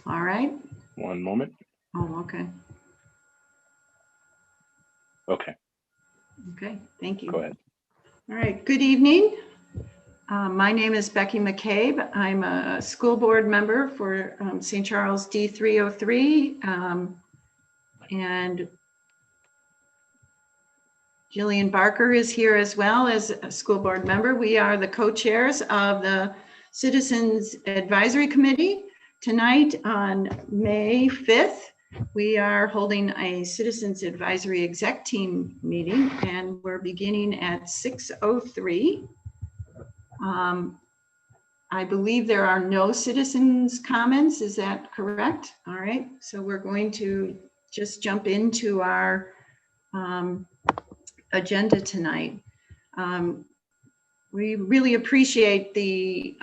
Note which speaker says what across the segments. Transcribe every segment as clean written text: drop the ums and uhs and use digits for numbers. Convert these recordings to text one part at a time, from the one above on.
Speaker 1: All right.
Speaker 2: One moment.
Speaker 1: Oh, okay.
Speaker 2: Okay,
Speaker 1: Okay, thank you.
Speaker 2: go ahead.
Speaker 1: All right, good evening. My name is Becky McCabe. I'm a school board member for St. Charles D303. And Jillian Barker is here as well as a school board member. We are the co-chairs of the Citizens Advisory Committee. Tonight on May 5th, we are holding a Citizens Advisory Exec Team meeting, and we're beginning at 6:03. I believe there are no citizens' comments. Is that correct? All right, so we're going to just jump into our agenda tonight. We really appreciate the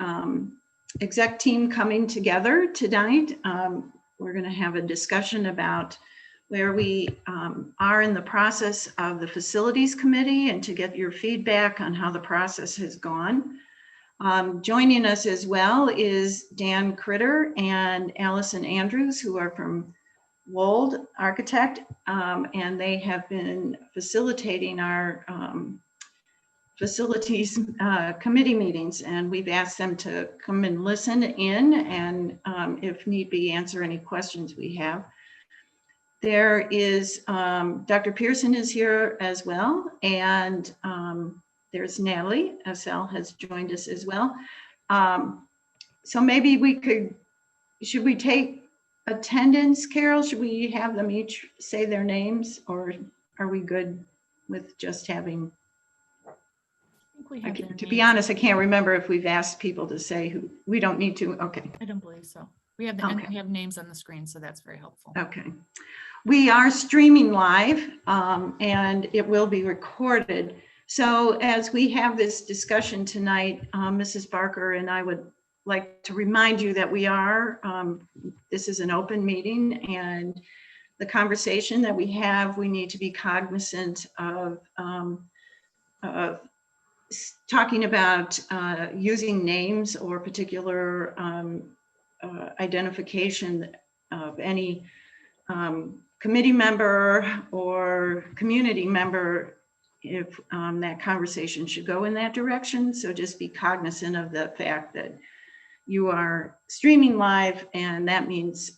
Speaker 1: exec team coming together tonight. We're going to have a discussion about where we are in the process of the facilities committee and to get your feedback on how the process has gone. Joining us as well is Dan Critter and Allison Andrews, who are from Wold Architect, and they have been facilitating our facilities committee meetings, and we've asked them to come and listen in and if need be, answer any questions we have. There is, Dr. Pearson is here as well, and there's Natalie SL has joined us as well. So maybe we could, should we take attendance, Carol? Should we have them each say their names, or are we good with just having? To be honest, I can't remember if we've asked people to say who. We don't need to. Okay.
Speaker 3: I don't believe so. We have and we have names on the screen, so that's very helpful.
Speaker 1: Okay. We are streaming live, and it will be recorded. So as we have this discussion tonight, Mrs. Barker and I would like to remind you that we are, this is an open meeting, and the conversation that we have, we need to be cognizant of talking about using names or particular identification of any committee member or community member if that conversation should go in that direction. So just be cognizant of the fact that you are streaming live, and that means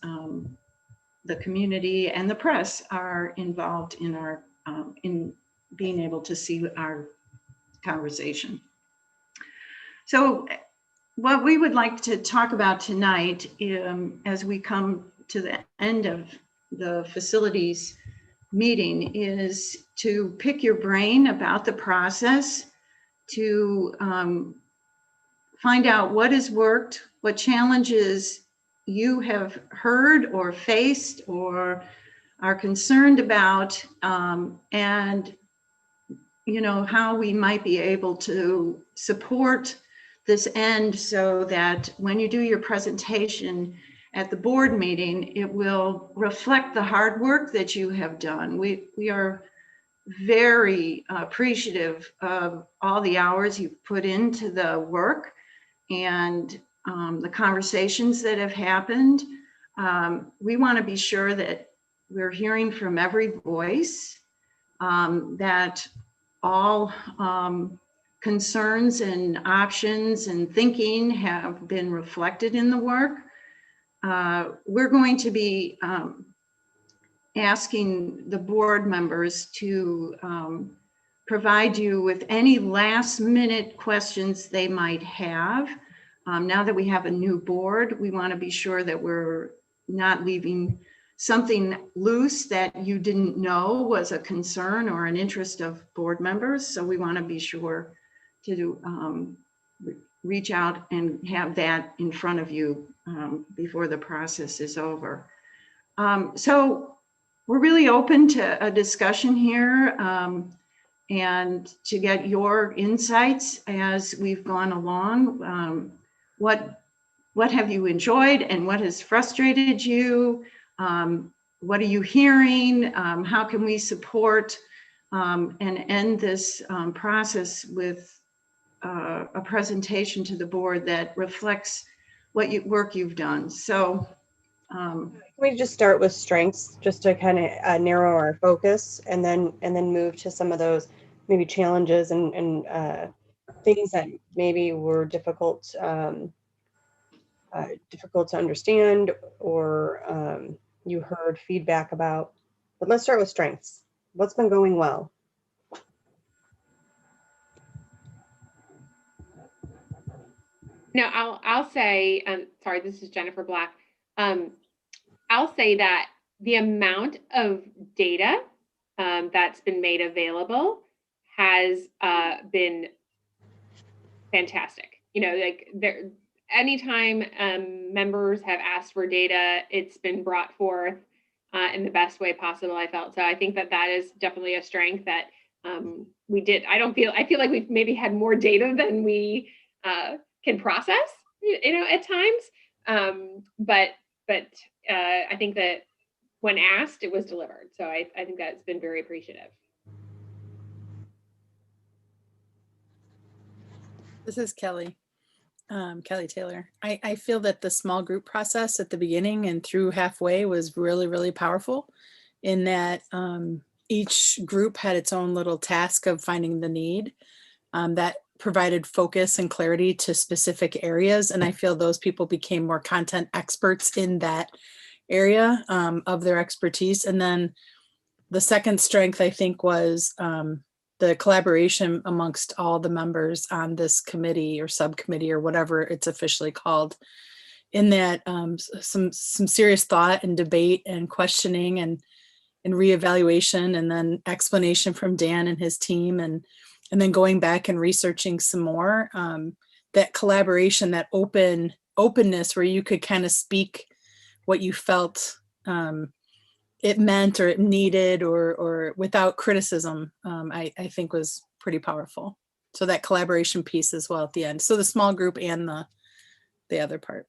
Speaker 1: the community and the press are involved in our in being able to see our conversation. So what we would like to talk about tonight, as we come to the end of the facilities meeting, is to pick your brain about the process, to find out what has worked, what challenges you have heard or faced or are concerned about, and you know, how we might be able to support this end so that when you do your presentation at the board meeting, it will reflect the hard work that you have done. We are very appreciative of all the hours you've put into the work and the conversations that have happened. We want to be sure that we're hearing from every voice, that all concerns and options and thinking have been reflected in the work. We're going to be asking the board members to provide you with any last minute questions they might have. Now that we have a new board, we want to be sure that we're not leaving something loose that you didn't know was a concern or an interest of board members. So we want to be sure to reach out and have that in front of you before the process is over. So we're really open to a discussion here and to get your insights as we've gone along. What have you enjoyed and what has frustrated you? What are you hearing? How can we support and end this process with a presentation to the board that reflects what work you've done? So
Speaker 4: We just start with strengths just to kind of narrow our focus, and then move to some of those maybe challenges and things that maybe were difficult to understand, or you heard feedback about. But let's start with strengths. What's been going well?
Speaker 5: No, I'll say, sorry, this is Jennifer Black. I'll say that the amount of data that's been made available has been fantastic. You know, like anytime members have asked for data, it's been brought forth in the best way possible, I felt. So I think that that is definitely a strength that we did. I feel like we've maybe had more data than we can process, you know, at times. But I think that when asked, it was delivered. So I think that's been very appreciative.
Speaker 6: This is Kelly. Kelly Taylor. I feel that the small group process at the beginning and through halfway was really, really powerful in that each group had its own little task of finding the need that provided focus and clarity to specific areas. And I feel those people became more content experts in that area of their expertise. And then the second strength, I think, was the collaboration amongst all the members on this committee or subcommittee or whatever it's officially called, in that some serious thought and debate and questioning and reevaluation, and then explanation from Dan and his team, and then going back and researching some more. That collaboration, that openness where you could kind of speak what you felt it meant or it needed, or without criticism, I think was pretty powerful. So that collaboration piece as well at the end. So the small group and the other part.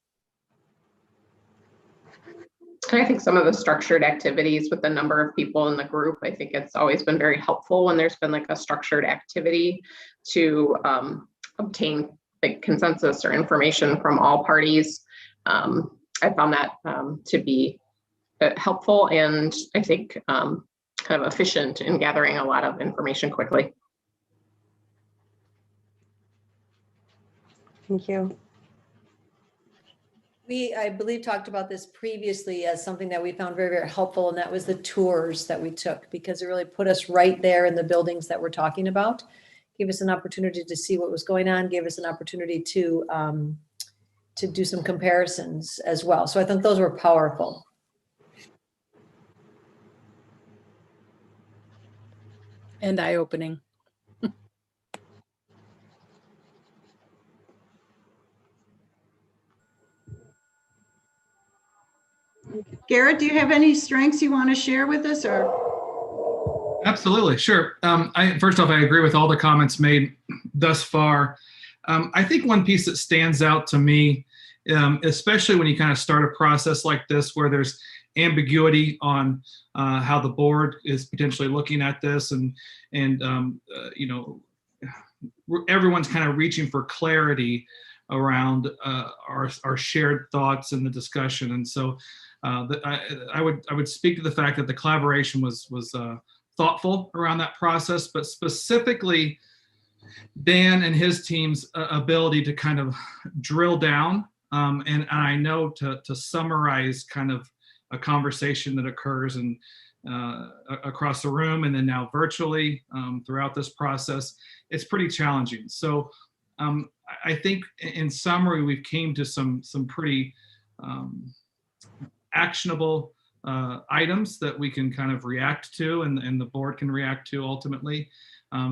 Speaker 7: And I think some of the structured activities with the number of people in the group, I think it's always been very helpful when there's been like a structured activity to obtain like consensus or information from all parties. I found that to be helpful, and I think kind of efficient in gathering a lot of information quickly.
Speaker 4: Thank you.
Speaker 8: We, I believe, talked about this previously as something that we found very, very helpful, and that was the tours that we took, because it really put us right there in the buildings that we're talking about. Gave us an opportunity to see what was going on, gave us an opportunity to do some comparisons as well. So I think those were powerful.
Speaker 6: And eye-opening.
Speaker 1: Garrett, do you have any strengths you want to share with us, or?
Speaker 9: Absolutely, sure. First off, I agree with all the comments made thus far. I think one piece that stands out to me, especially when you kind of start a process like this where there's ambiguity on how the board is potentially looking at this, and you know, everyone's kind of reaching for clarity around our shared thoughts in the discussion. And so I would speak to the fact that the collaboration was thoughtful around that process, but specifically Dan and his team's ability to kind of drill down and I know to summarize kind of a conversation that occurs and across the room and then now virtually throughout this process, it's pretty challenging. So I think in summary, we've came to some pretty actionable items that we can kind of react to, and the board can react to ultimately.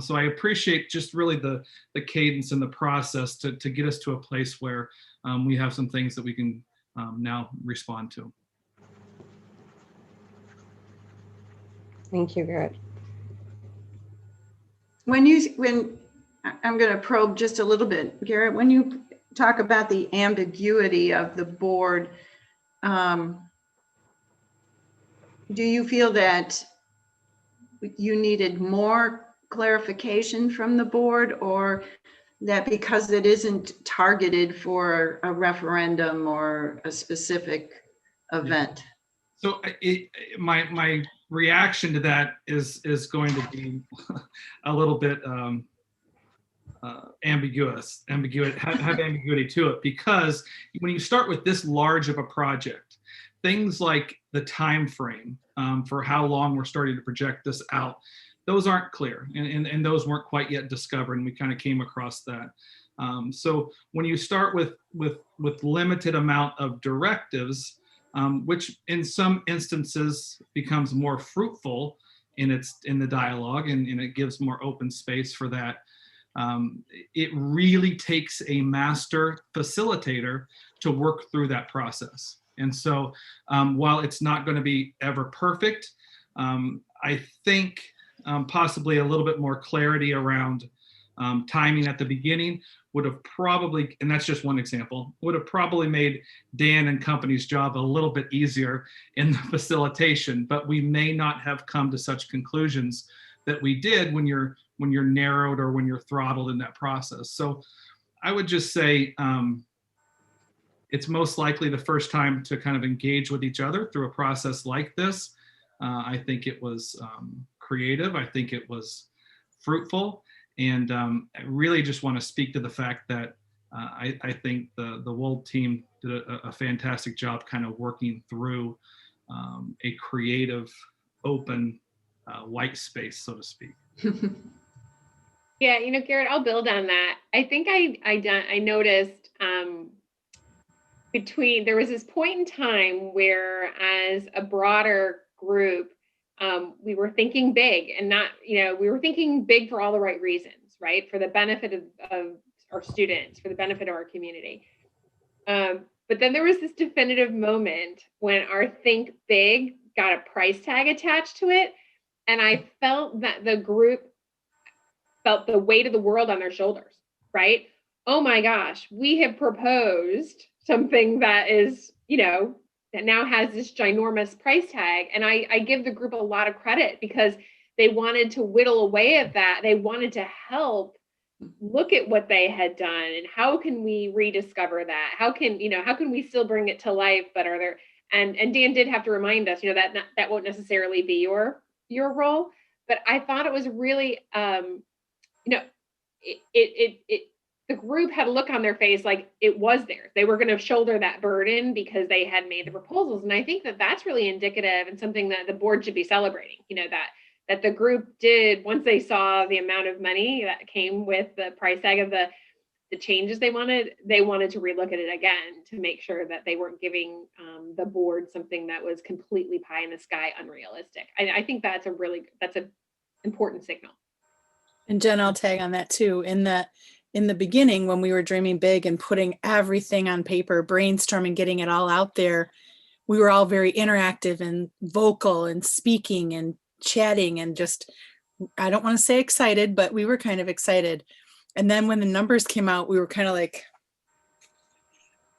Speaker 9: So I appreciate just really the cadence and the process to get us to a place where we have some things that we can now respond to.
Speaker 4: Thank you, Garrett.
Speaker 1: When I'm going to probe just a little bit, Garrett, when you talk about the ambiguity of the board, do you feel that you needed more clarification from the board, or that because it isn't targeted for a referendum or a specific event.
Speaker 9: So my reaction to that is going to be a little bit ambiguous, have ambiguity to it, because when you start with this large of a project, things like the time frame for how long we're starting to project this out, those aren't clear, and those weren't quite yet discovered, and we kind of came across that. So when you start with limited amount of directives, which in some instances becomes more fruitful in the dialogue, and it gives more open space for that. It really takes a master facilitator to work through that process. And so while it's not going to be ever perfect, I think possibly a little bit more clarity around timing at the beginning would have probably, and that's just one example, would have probably made Dan and company's job a little bit easier in the facilitation, but we may not have come to such conclusions that we did when you're narrowed or when you're throttled in that process. So I would just say it's most likely the first time to kind of engage with each other through a process like this. I think it was creative. I think it was fruitful. And I really just want to speak to the fact that I think the Wold team did a fantastic job kind of working through a creative, open white space, so to speak.
Speaker 5: Yeah, Garrett, I'll build on that. I think I noticed there was this point in time where, as a broader group, we were thinking big, and not, we were thinking big for all the right reasons, right? For the benefit of our students, for the benefit of our community. But then there was this definitive moment when our think big got a price tag attached to it. And I felt that the group felt the weight of the world on their shoulders, right? Oh my gosh, we have proposed something that is, that now has this ginormous price tag. And I give the group a lot of credit, because they wanted to whittle away at that. They wanted to help look at what they had done, and how can we rediscover that? How can we still bring it to life? But are there, and Dan did have to remind us, that won't necessarily be your role. But I thought it was really, the group had a look on their face like it was theirs. They were going to shoulder that burden because they had made the proposals. And I think that that's really indicative, and something that the board should be celebrating, that the group did, once they saw the amount of money that came with the price tag of the changes they wanted to relook at it again, to make sure that they weren't giving the board something that was completely pie in the sky, unrealistic. I think that's an important signal.
Speaker 6: And Jen, I'll tag on that too. In the beginning, when we were dreaming big and putting everything on paper, brainstorming, getting it all out there, we were all very interactive and vocal and speaking and chatting, and just, I don't want to say excited, but we were kind of excited. And then when the numbers came out, we were kind of like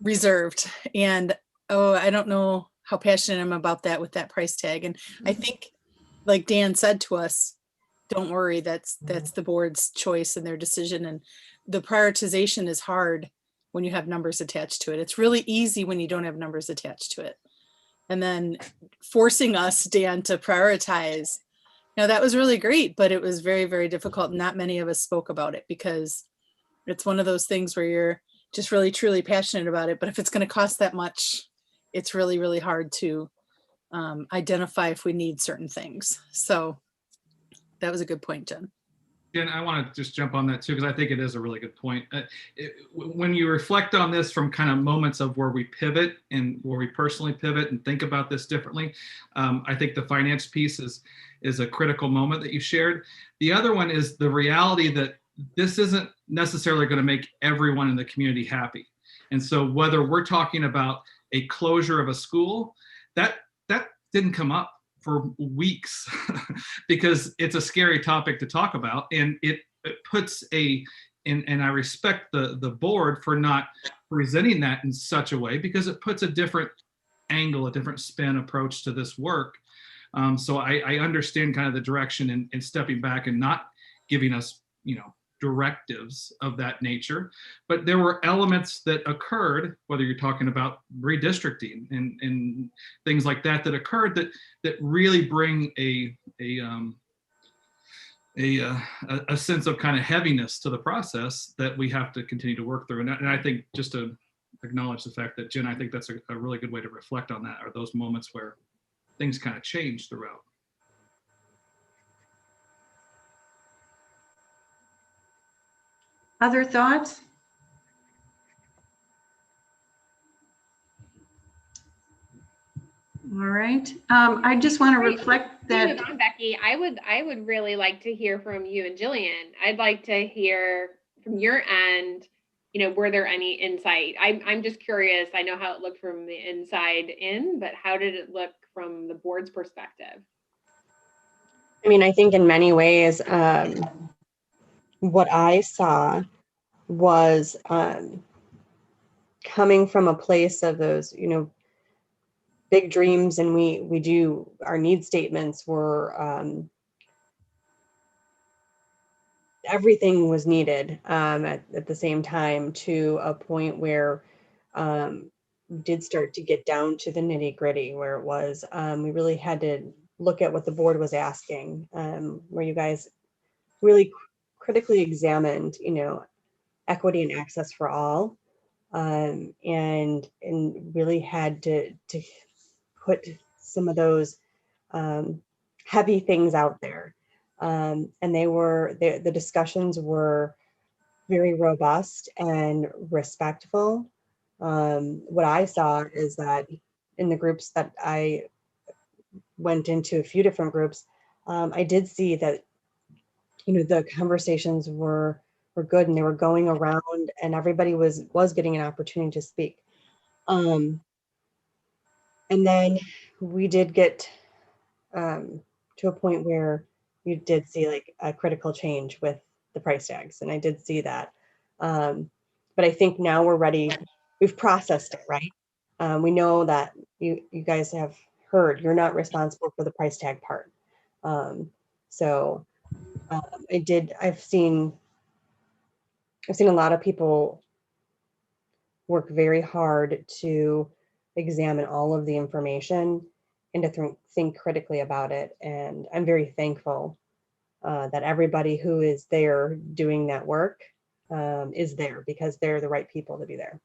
Speaker 6: reserved. And I don't know how passionate I'm about that with that price tag. And I think, like Dan said to us, don't worry, that's the board's choice and their decision. And the prioritization is hard when you have numbers attached to it. It's really easy when you don't have numbers attached to it. And then forcing us, Dan, to prioritize, that was really great, but it was very, very difficult. Not many of us spoke about it, because it's one of those things where you're just really, truly passionate about it. But if it's going to cost that much, it's really, really hard to identify if we need certain things. So that was a good point, Jen.
Speaker 9: Jen, I want to just jump on that too, because I think it is a really good point. When you reflect on this from kind of moments of where we pivot and where we personally pivot and think about this differently, I think the finance piece is a critical moment that you shared. The other one is the reality that this isn't necessarily going to make everyone in the community happy. And so whether we're talking about a closure of a school, that didn't come up for weeks because it's a scary topic to talk about. And it puts and I respect the board for not presenting that in such a way, because it puts a different angle, a different spin approach to this work. So I understand kind of the direction and stepping back and not giving us, directives of that nature, but there were elements that occurred, whether you're talking about redistricting and things like that, that occurred that really bring a sense of kind of heaviness to the process that we have to continue to work through. And I think, just to acknowledge the fact that, Jen, I think that's a really good way to reflect on that, are those moments where things kind of change throughout.
Speaker 1: Other thoughts? All right. I just want to reflect
Speaker 5: Before you
Speaker 1: that.
Speaker 5: move on, Becky, I would really like to hear from you and Jillian. I'd like to hear from your end, were there any insight? I'm just curious. I know how it looked from the inside in, but how did it look from the board's perspective?
Speaker 4: I mean, I think in many ways, what I saw was coming from a place of those, big dreams, and we do, our need statements were, everything was needed at the same time, to a point where we did start to get down to the nitty gritty, where it was, we really had to look at what the board was asking, where you guys really critically examined, equity and access for all, and really had to put some of those heavy things out there. And the discussions were very robust and respectful. What I saw is that in the groups that I went into, a few different groups, I did see that, the conversations were good, and they were going around, and everybody was getting an opportunity to speak. And then we did get to a point where you did see like a critical change with the price tags, and I did see that. But I think now we're ready. We've processed it, right? We know that you guys have heard you're not responsible for the price tag part. So I've seen a lot of people work very hard to examine all of the information and to think critically about it. And I'm very thankful that everybody who is there doing that work is there, because they're the right people to be there.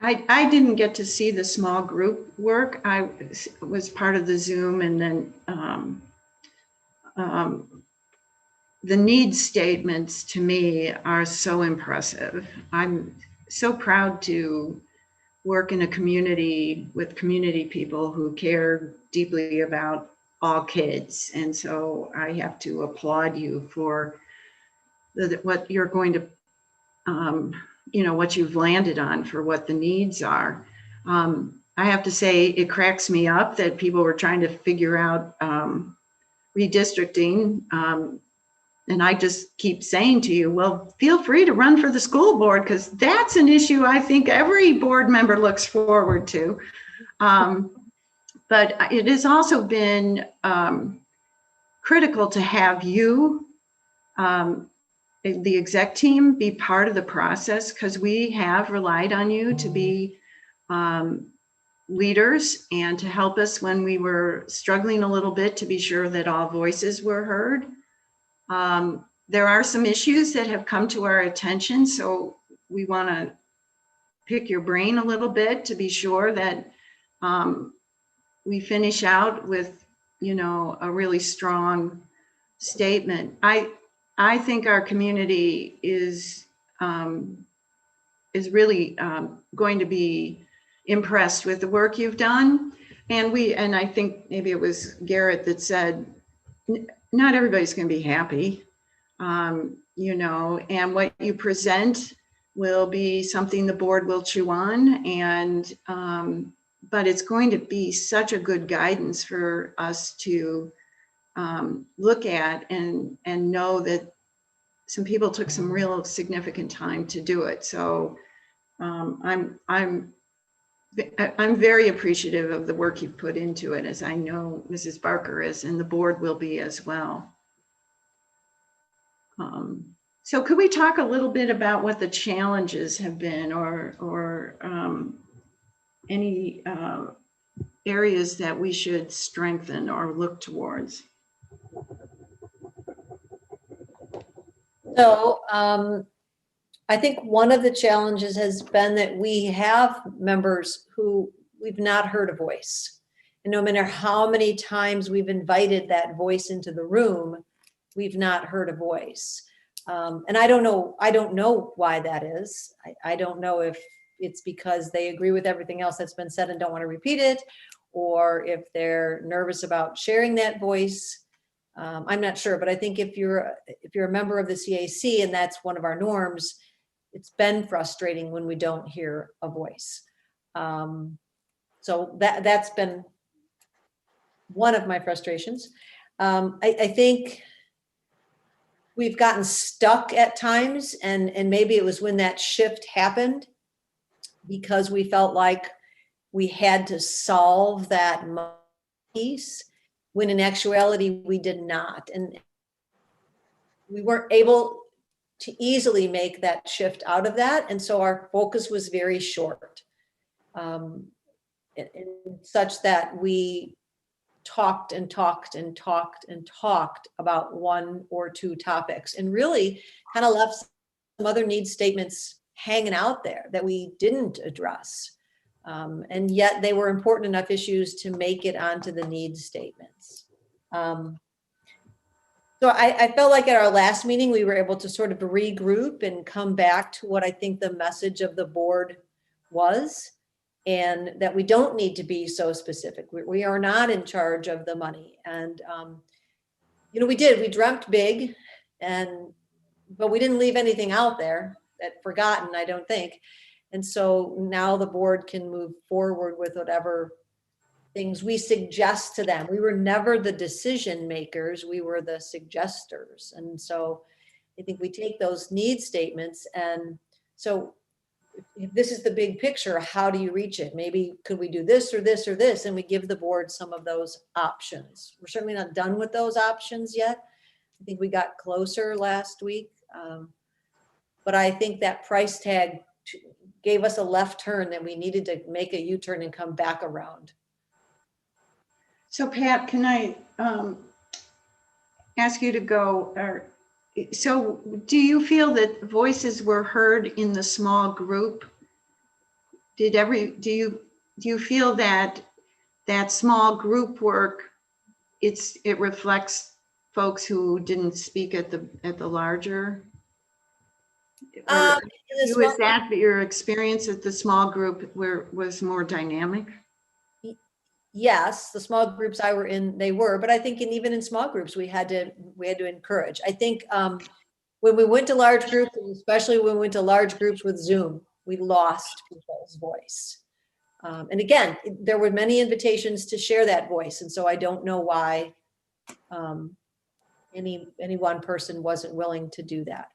Speaker 1: I didn't get to see the small group work. I was part of the Zoom, and then the needs statements to me are so impressive. I'm so proud to work in a community with community people who care deeply about all kids. And so I have to applaud you for what you're going to, what you've landed on for what the needs are. I have to say, it cracks me up that people were trying to figure out redistricting. And I just keep saying to you, well, feel free to run for the school board, because that's an issue I think every board member looks forward to. But it has also been critical to have you, the exec team, be part of the process, because we have relied on you to be leaders and to help us when we were struggling a little bit, to be sure that all voices were heard. There are some issues that have come to our attention, so we want to pick your brain a little bit to be sure that we finish out with, a really strong statement. I think our community is really going to be impressed with the work you've done, and I think maybe it was Garrett that said, not everybody's going to be happy, and what you present will be something the board will chew on, and but it's going to be such a good guidance for us to look at and know that some people took some real significant time to do it. So I'm very appreciative of the work you've put into it, as I know Mrs. Barker is, and the board will be as well. So could we talk a little bit about what the challenges have been, or any areas that we should strengthen or look towards?
Speaker 8: So I think one of the challenges has been that we have members who we've not heard a voice. And no matter how many times we've invited that voice into the room, we've not heard a voice. And I don't know why that is. I don't know if it's because they agree with everything else that's been said and don't want to repeat it, or if they're nervous about sharing that voice. I'm not sure, but I think if you're a member of the CAC and that's one of our norms, it's been frustrating when we don't hear a voice. So that's been one of my frustrations. I think we've gotten stuck at times, and maybe it was when that shift happened because we felt like we had to solve that piece, when in actuality we did not. And we weren't able to easily make that shift out of that. And so our focus was very short, such that we talked and talked and talked and talked about one or two topics, and really kind of left some other needs statements hanging out there that we didn't address. And yet they were important enough issues to make it onto the needs statements. So I felt like at our last meeting, we were able to sort of regroup and come back to what I think the message of the board was, and that we don't need to be so specific. We are not in charge of the money. And, we dreamt big, but we didn't leave anything out there that forgotten, I don't think. And so now the board can move forward with whatever things we suggest to them. We were never the decision makers, we were the suggesters. And so I think we take those need statements, and so if this is the big picture, how do you reach it? Maybe could we do this or this or this? And we give the board some of those options. We're certainly not done with those options yet. I think we got closer last week. But I think that price tag gave us a left turn that we needed to make a U-turn and come back around.
Speaker 1: So Pat, can I ask you to go, so do you feel that voices were heard in the small group? Do you feel that small group work, it reflects folks who didn't speak at the larger? Was that your experience at the small group was more dynamic?
Speaker 8: Yes, the small groups I were in, they were, but I think even in small groups, we had to encourage. I think when we went to large groups, and especially when we went to large groups with Zoom, we lost people's voice. And again, there were many invitations to share that voice. And so I don't know why any one person wasn't willing to do that.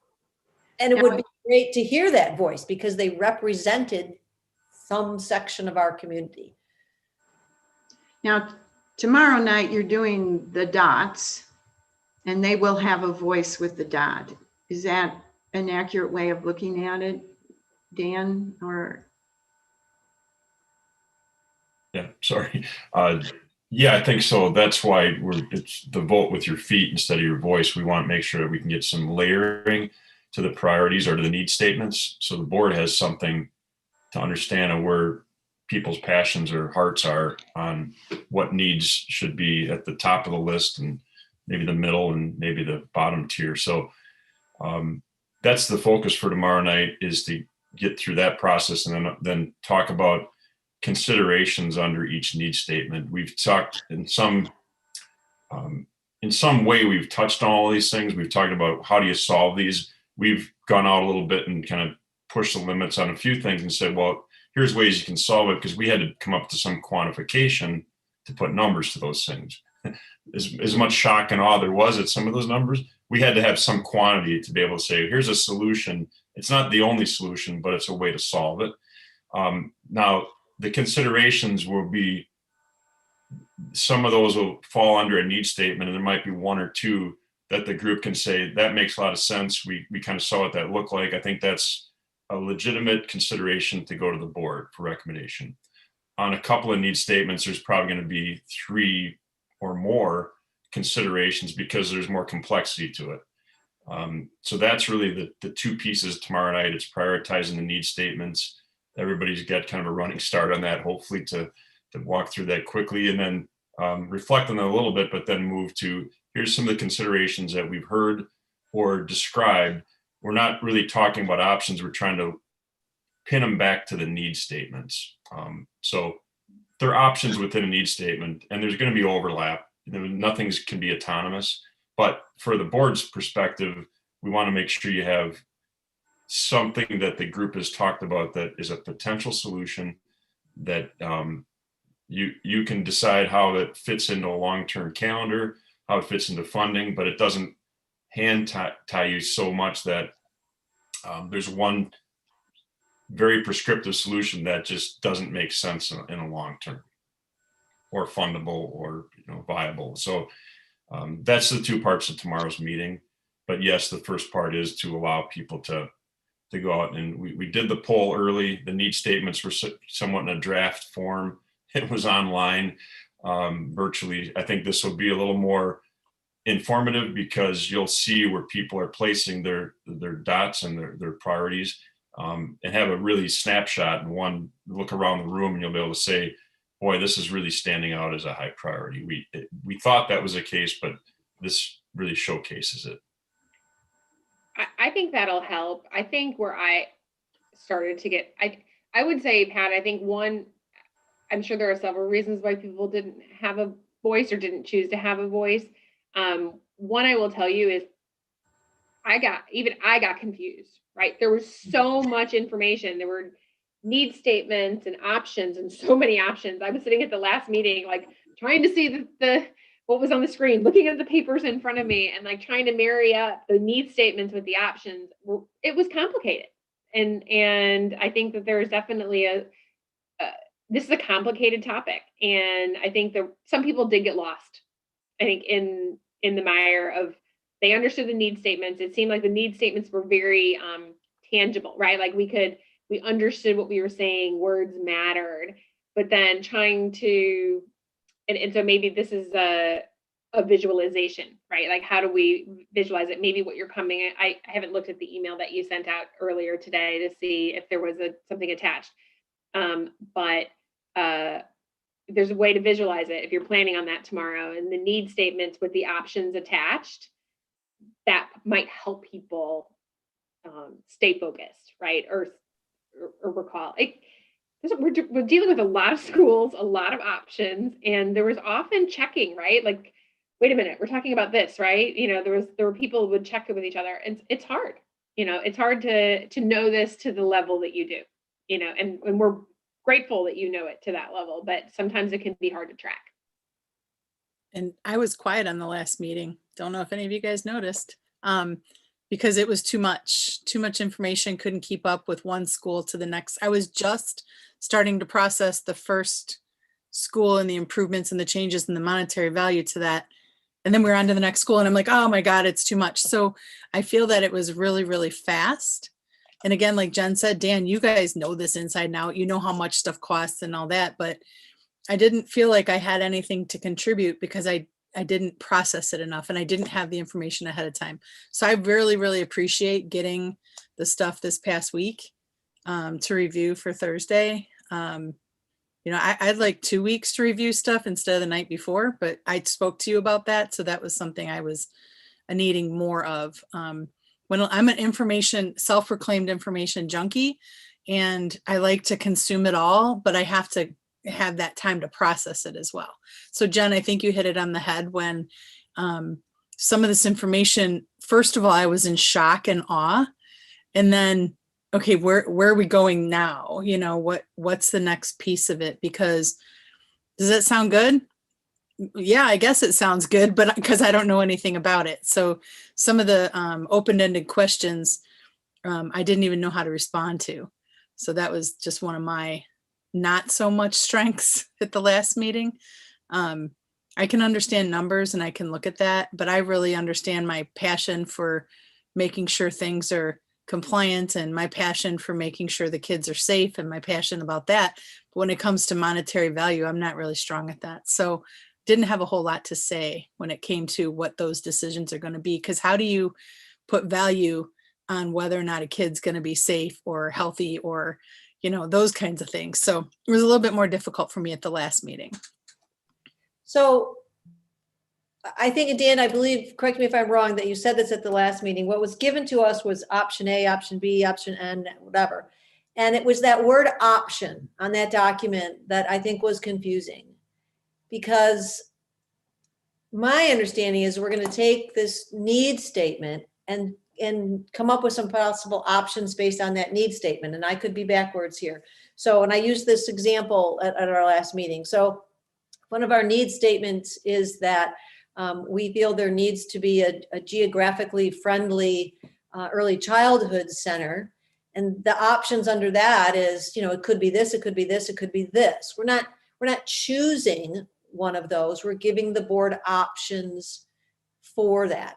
Speaker 8: And it would be great to hear that voice because they represented some section of our community.
Speaker 1: Now, tomorrow night you're doing the dots, and they will have a voice with the dot. Is that an accurate way of looking at it, Dan? Or
Speaker 10: yeah, sorry. Yeah, I think so. That's why it's the vote with your feet instead of your voice. We want to make sure that we can get some layering to the priorities or to the need statements, so the board has something to understand of where people's passions or hearts are on what needs should be at the top of the list, and maybe the middle and maybe the bottom tier. So that's the focus for tomorrow night, is to get through that process and then talk about considerations under each need statement. We've talked in some way, we've touched on all these things. We've talked about how do you solve these. We've gone out a little bit and kind of pushed the limits on a few things and said, well, here's ways you can solve it, because we had to come up to some quantification to put numbers to those things. As much shock and awe there was at some of those numbers, we had to have some quantity to be able to say, here's a solution. It's not the only solution, but it's a way to solve it. Now, the considerations will be, some of those will fall under a need statement, and there might be one or two that the group can say, that makes a lot of sense. We kind of saw what that looked like. I think that's a legitimate consideration to go to the board for recommendation. On a couple of need statements, there's probably going to be 3 or more considerations because there's more complexity to it. So that's really the 2 pieces tomorrow night. It's prioritizing the need statements. Everybody's got kind of a running start on that, hopefully to walk through that quickly, and then reflect on that a little bit, but then move to, here's some of the considerations that we've heard or described. We're not really talking about options. We're trying to pin them back to the need statements. So there are options within a need statement, and there's going to be overlap. Nothing can be autonomous, but for the board's perspective, we want to make sure you have something that the group has talked about that is a potential solution that you can decide how it fits into a long-term calendar, how it fits into funding, but it doesn't hand tie you so much that there's one very prescriptive solution that just doesn't make sense in a long term or fundable or viable. So that's the 2 parts of tomorrow's meeting. But yes, the first part is to allow people to go out, and we did the poll early. The need statements were somewhat in a draft form. It was online virtually. I think this will be a little more informative because you'll see where people are placing their dots and their priorities, and have a really snapshot and one look around the room, and you'll be able to say, boy, this is really standing out as a high priority. We thought that was the case, but this really showcases it.
Speaker 5: I think that'll help. I think where I started to get, I would say, Pat, I think one, I'm sure there are several reasons why people didn't have a voice or didn't choose to have a voice. One I will tell you is I got confused, right? There was so much information. There were need statements and options and so many options. I was sitting at the last meeting, like trying to see the what was on the screen, looking at the papers in front of me and like trying to marry up the need statements with the options. It was complicated. And I think that there is definitely this is a complicated topic. And I think that some people did get lost, I think, in the mire of, they understood the need statements. It seemed like the need statements were very tangible, right? Like we understood what we were saying, words mattered, but then trying to, and so maybe this is a visualization, right? Like, how do we visualize it? Maybe what you're coming at, I haven't looked at the email that you sent out earlier today to see if there was something attached. But there's a way to visualize it if you're planning on that tomorrow, and the need statements with the options attached, that might help people stay focused, right? Or recall. We're dealing with a lot of schools, a lot of options, and there was often checking, right? Like, wait a minute, we're talking about this, right? There were people who would check it with each other, and it's hard. It's hard to know this to the level that you do. And we're grateful that you know it to that level, but sometimes it can be hard to track.
Speaker 6: And I was quiet on the last meeting. Don't know if any of you guys noticed, because it was too much information, couldn't keep up with one school to the next. I was just starting to process the first school and the improvements and the changes in the monetary value to that. And then we're on to the next school and I'm like, oh my God, it's too much. So I feel that it was really, really fast. And again, like Jen said, Dan, you guys know this inside and out, you know how much stuff costs and all that, but I didn't feel like I had anything to contribute because I didn't process it enough and I didn't have the information ahead of time. So I really, really appreciate getting the stuff this past week to review for Thursday. I'd like 2 weeks to review stuff instead of the night before, but I spoke to you about that. So that was something I was needing more of. When I'm an self-proclaimed information junkie, and I like to consume it all, but I have to have that time to process it as well. So Jen, I think you hit it on the head when some of this information, first of all, I was in shock and awe. And then, okay, where are we going now? What's the next piece of it? Because does that sound good? Yeah, I guess it sounds good, but because I don't know anything about it. So some of the open-ended questions, I didn't even know how to respond to. So that was just one of my not so much strengths at the last meeting. I can understand numbers and I can look at that, but I really understand my passion for making sure things are compliant and my passion for making sure the kids are safe and my passion about that. But when it comes to monetary value, I'm not really strong at that. So didn't have a whole lot to say when it came to what those decisions are going to be. Because how do you put value on whether or not a kid's going to be safe or healthy or, you know, those kinds of things. So it was a little bit more difficult for me at the last meeting.
Speaker 8: So I think, Dan, I believe, correct me if I'm wrong, that you said this at the last meeting. What was given to us was option A, option B, option N, whatever. And it was that word option on that document that I think was confusing. Because my understanding is we're going to take this need statement and come up with some possible options based on that need statement. And I could be backwards here. So, and I used this example at our last meeting. So one of our need statements is that we feel there needs to be a geographically friendly early childhood center. And the options under that is, you know, it could be this, it could be this, it could be this. We're not choosing one of those. We're giving the board options for that.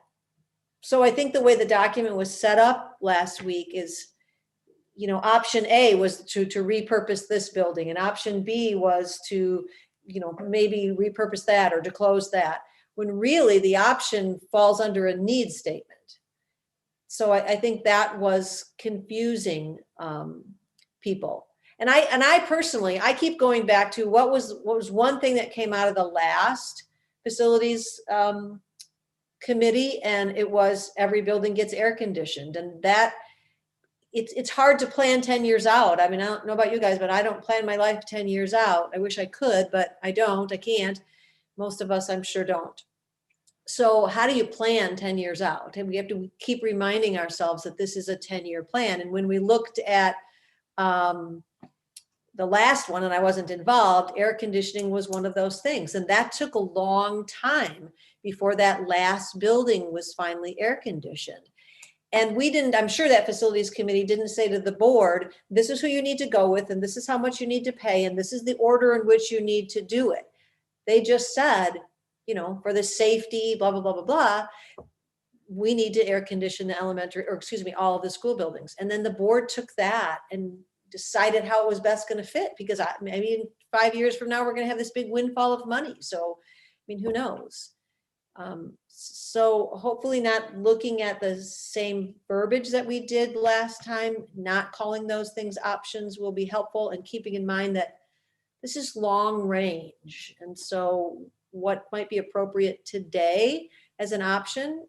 Speaker 8: So I think the way the document was set up last week is, you know, option A was to repurpose this building, and option B was to, you know, maybe repurpose that or to close that, when really the option falls under a need statement. So I think that was confusing people. And I personally, I keep going back to what was one thing that came out of the last facilities committee, and it was every building gets air conditioned. And that it's hard to plan 10 years out. I mean, I don't know about you guys, but I don't plan my life 10 years out. I wish I could, but I don't, I can't. Most of us, I'm sure, don't. So how do you plan 10 years out? And we have to keep reminding ourselves that this is a 10-year plan. And when we looked at the last one, and I wasn't involved, air conditioning was one of those things. And that took a long time before that last building was finally air conditioned. And we didn't, I'm sure that facilities committee didn't say to the board, this is who you need to go with, and this is how much you need to pay, and this is the order in which you need to do it. They just said, you know, for the safety, blah, blah, blah, blah, blah, we need to air condition the elementary, or excuse me, all of the school buildings. And then the board took that and decided how it was best going to fit, because maybe 5 years from now, we're going to have this big windfall of money. So, I mean, who knows? So hopefully not looking at the same verbiage that we did last time, not calling those things options will be helpful, and keeping in mind that this is long range. And so what might be appropriate today as an option,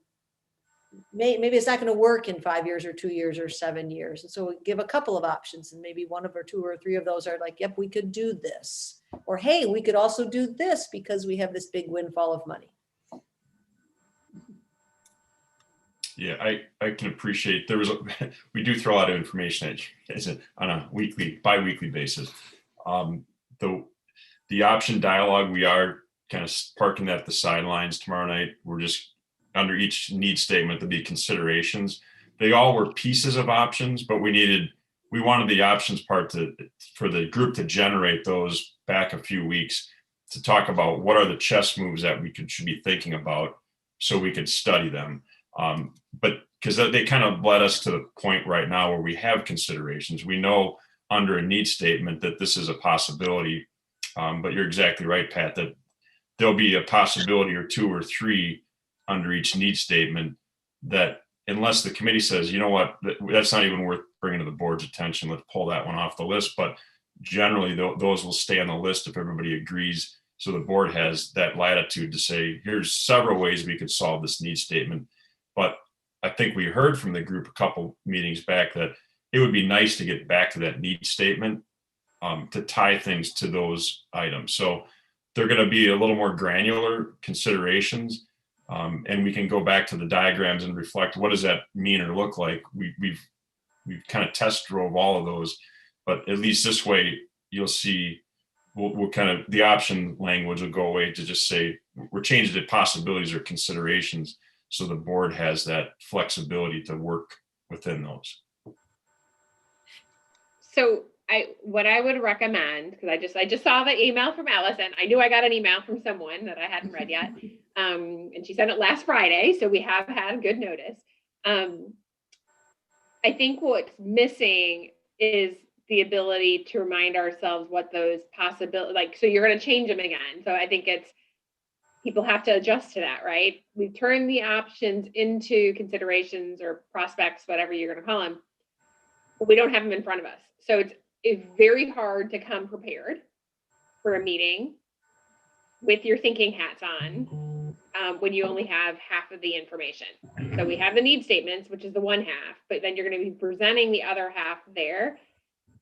Speaker 8: maybe it's not going to work in 5 years or 2 years or 7 years. And so we give a couple of options, and maybe one of or two or three of those are like, yep, we could do this. Or, hey, we could also do this because we have this big windfall of money.
Speaker 10: Yeah, I can appreciate we do throw out information on a bi-weekly basis. The option dialogue, we are kind of parking that at the sidelines tomorrow night. We're just under each need statement to be considerations. They all were pieces of options, but we wanted the options part for the group to generate those back a few weeks to talk about what are the chess moves that we should be thinking about so we could study them. But because they kind of led us to the point right now where we have considerations. We know under a need statement that this is a possibility, but you're exactly right, Pat, that there'll be a possibility or two or three under each need statement that, unless the committee says, you know what, that's not even worth bringing to the board's attention, let's pull that one off the list. But generally those will stay on the list if everybody agrees. So the board has that latitude to say, here's several ways we could solve this need statement. But I think we heard from the group a couple meetings back that it would be nice to get back to that need statement to tie things to those items. So they're going to be a little more granular considerations, and we can go back to the diagrams and reflect what does that mean or look like. We've kind of test drove all of those, but at least this way you'll see we'll kind of, the option language will go away to just say we're changing to possibilities or considerations. So the board has that flexibility to work within those.
Speaker 5: So what I would recommend, because I just saw the email from Allison. I knew I got an email from someone that I hadn't read yet. And she sent it last Friday, so we have had good notice. I think what's missing is the ability to remind ourselves what those possibilities, like, so you're going to change them again. So I think people have to adjust to that, right? We've turned the options into considerations or prospects, whatever you're going to call them, but we don't have them in front of us. So it's very hard to come prepared for a meeting with your thinking hats on when you only have half of the information. So we have the need statements, which is the one half, but then you're going to be presenting the other half there,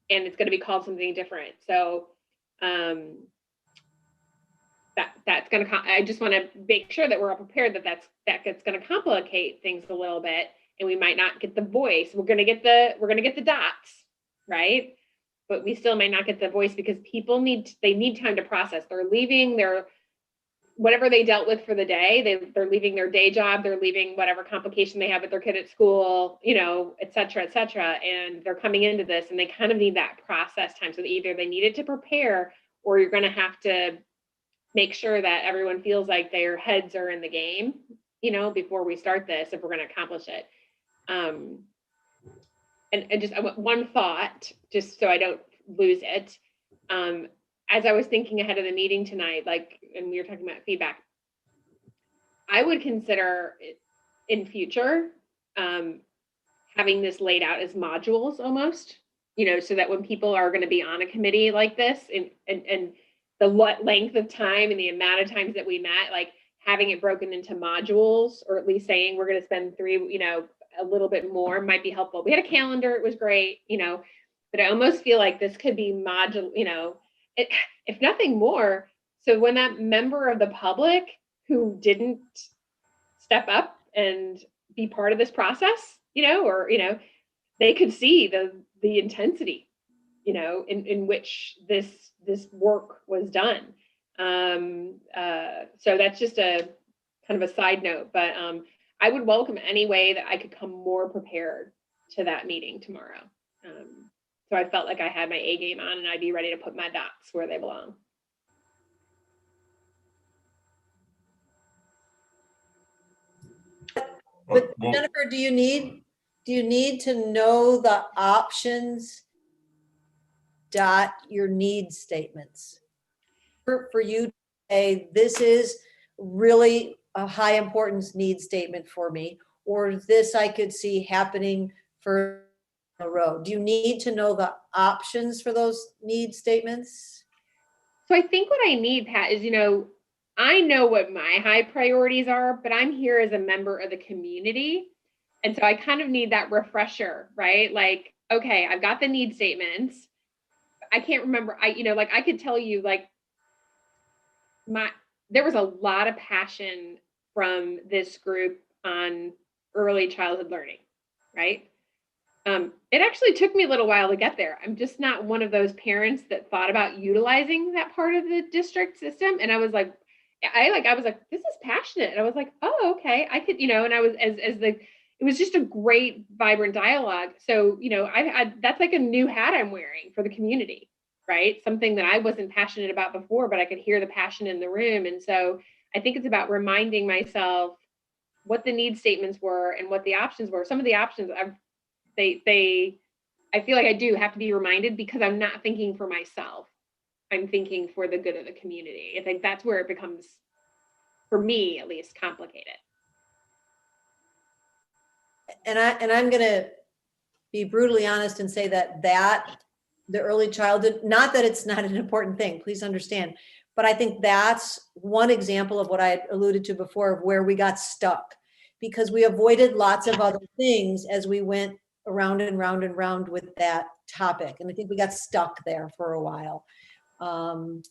Speaker 5: and it's going to be called something different. So that's going to, I just want to make sure that we're all prepared that's going to complicate things a little bit, and we might not get the voice. We're going to get the dots, right? But we still might not get the voice because people need time to process. They're leaving their, whatever they dealt with for the day, they're leaving their day job, they're leaving whatever complication they have with their kid at school, et cetera, and they're coming into this, and they kind of need that process time. So either they needed to prepare, or you're going to have to make sure that everyone feels like their heads are in the game, before we start this, if we're going to accomplish it. And just one thought, just so I don't lose it. As I was thinking ahead of the meeting tonight, and we were talking about feedback, I would consider in future having this laid out as modules almost, so that when people are going to be on a committee like this, and the length of time and the amount of times that we met, having it broken into modules, or at least saying we're going to spend 3, a little bit more might be helpful. We had a calendar, it was great, but I almost feel like this could be module, if nothing more. So when that member of the public who didn't step up and be part of this process, they could see the intensity, in which this work was done. So that's just a kind of a side note, but I would welcome any way that I could come more prepared to that meeting tomorrow. So I felt like I had my A game on, and I'd be ready to put my dots where they belong.
Speaker 8: But Jennifer, do you need to know the options dot your need statements for you to say this is really a high importance need statement for me, or this I could see happening for a road? Do you need to know the options for those need statements?
Speaker 5: So I think what I need, Pat, is, I know what my high priorities are, but I'm here as a member of the community. And so I kind of need that refresher, right? Okay, I've got the need statements. I can't remember. I could tell you, there was a lot of passion from this group on early childhood learning, right? It actually took me a little while to get there. I'm just not one of those parents that thought about utilizing that part of the district system. And I was like, this is passionate. And I was like, oh, okay, I could, and I was it was just a great, vibrant dialogue. So, that's like a new hat I'm wearing for the community, right? Something that I wasn't passionate about before, but I could hear the passion in the room. And so I think it's about reminding myself what the need statements were and what the options were. Some of the options I feel like I do have to be reminded, because I'm not thinking for myself. I'm thinking for the good of the community. I think that's where it becomes, for me at least, complicated.
Speaker 8: And I'm going to be brutally honest and say that the early childhood, not that it's not an important thing, please understand, but I think that's one example of what I alluded to before, of where we got stuck, because we avoided lots of other things as we went around and round and round with that topic. And I think we got stuck there for a while. And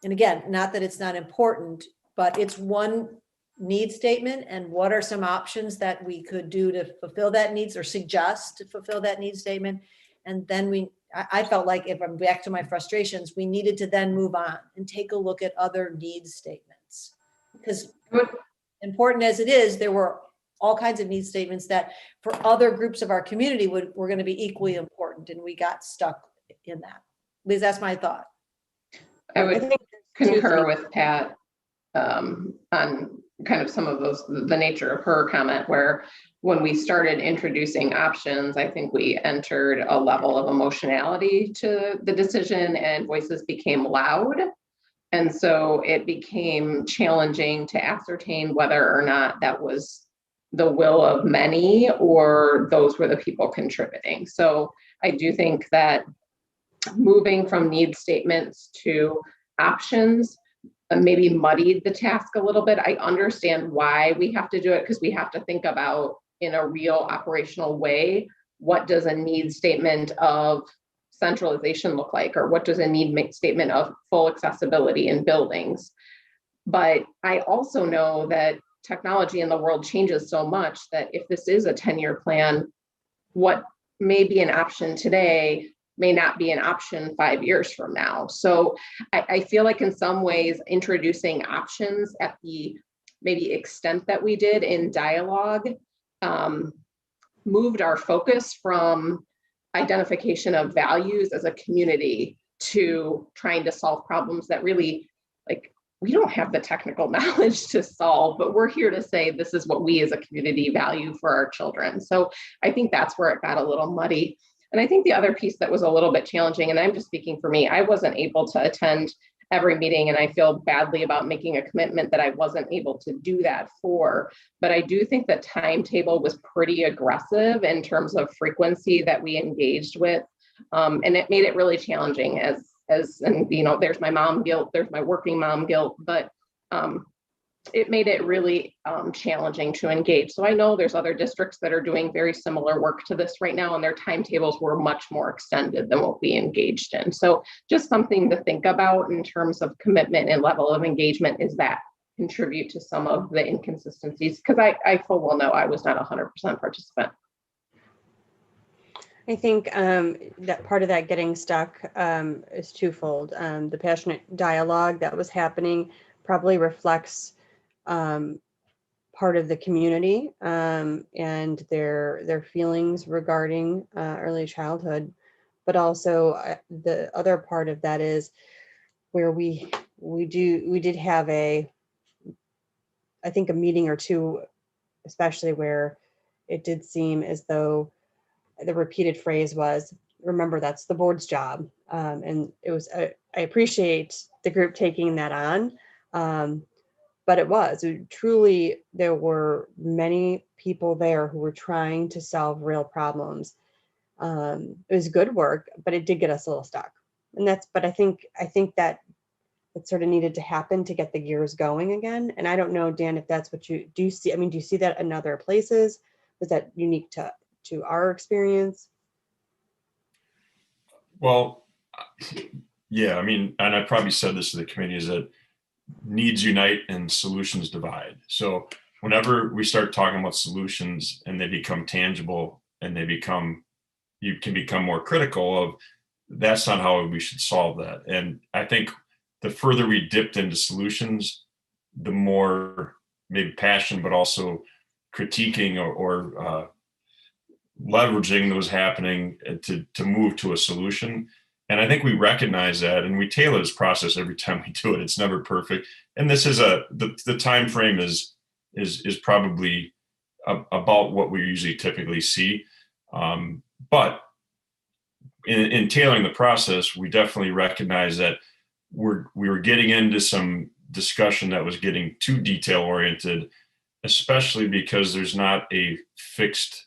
Speaker 8: again, not that it's not important, but it's one need statement, and what are some options that we could do to fulfill that needs, or suggest to fulfill that need statement. And then I felt like, if I'm back to my frustrations, we needed to then move on and take a look at other needs statements, because important as it is, there were all kinds of need statements that for other groups of our community were going to be equally important, and we got stuck in that. At least that's my thought.
Speaker 7: I
Speaker 4: I
Speaker 7: would
Speaker 4: think there's two
Speaker 7: concur
Speaker 4: things.
Speaker 7: with Pat on kind of some of those, the nature of her comment, where when we started introducing options, I think we entered a level of emotionality to the decision and voices became loud. And so it became challenging to ascertain whether or not that was the will of many or those were the people contributing. So I do think that moving from need statements to options maybe muddied the task a little bit. I understand why we have to do it, because we have to think about in a real operational way, what does a need statement of centralization look like, or what does a need statement of full accessibility in buildings? But I also know that technology in the world changes so much that if this is a 10-year plan, what may be an option today may not be an option 5 years from now. So I feel like in some ways introducing options at the maybe extent that we did in dialogue moved our focus from identification of values as a community to trying to solve problems that really, like, we don't have the technical knowledge to solve, but we're here to say this is what we as a community value for our children. So I think that's where it got a little muddy. And I think the other piece that was a little bit challenging, and I'm just speaking for me, I wasn't able to attend every meeting, and I feel badly about making a commitment that I wasn't able to do that for. But I do think the timetable was pretty aggressive in terms of frequency that we engaged with. And it made it really challenging and you know, there's my mom guilt, there's my working mom guilt, but it made it really challenging to engage. So I know there's other districts that are doing very similar work to this right now, and their timetables were much more extended than what we engaged in. So just something to think about in terms of commitment and level of engagement is that contribute to some of the inconsistencies, because I full well know I was not 100% participant.
Speaker 4: I think that part of that getting stuck is twofold. The passionate dialogue that was happening probably reflects part of the community and their feelings regarding early childhood, but also the other part of that is where we did have I think a meeting or two, especially where it did seem as though the repeated phrase was, remember, that's the board's job. And it was, I appreciate the group taking that on. But it was truly, there were many people there who were trying to solve real problems. It was good work, but it did get us a little stuck. And but I think that it sort of needed to happen to get the gears going again. And I don't know, Dan, if that's what you do see. I mean, do you see that in other places? Was that unique to our experience?
Speaker 10: Well, yeah, I mean, and I probably said this to the committee, is that needs unite and solutions divide. So whenever we start talking about solutions and they become tangible and you can become more critical of, that's not how we should solve that. And I think the further we dipped into solutions, the more maybe passion, but also critiquing or leveraging that was happening to move to a solution. And I think we recognize that, and we tailor this process every time we do it. It's never perfect, and this is the time frame is probably about what we usually typically see. But in tailoring the process, we definitely recognize that we were getting into some discussion that was getting too detail oriented, especially because there's not a fixed.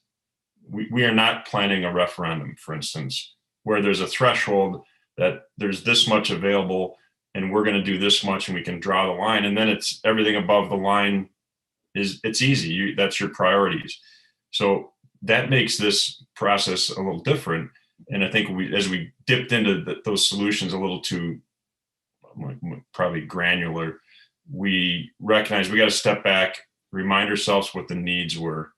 Speaker 10: We are not planning a referendum, for instance, where there's a threshold that there's this much available and we're going to do this much and we can draw the line. And then it's everything above the line it's easy. That's your priorities. So that makes this process a little different. And I think as we dipped into those solutions a little too probably granular, we recognize we got to step back, remind ourselves what the needs were,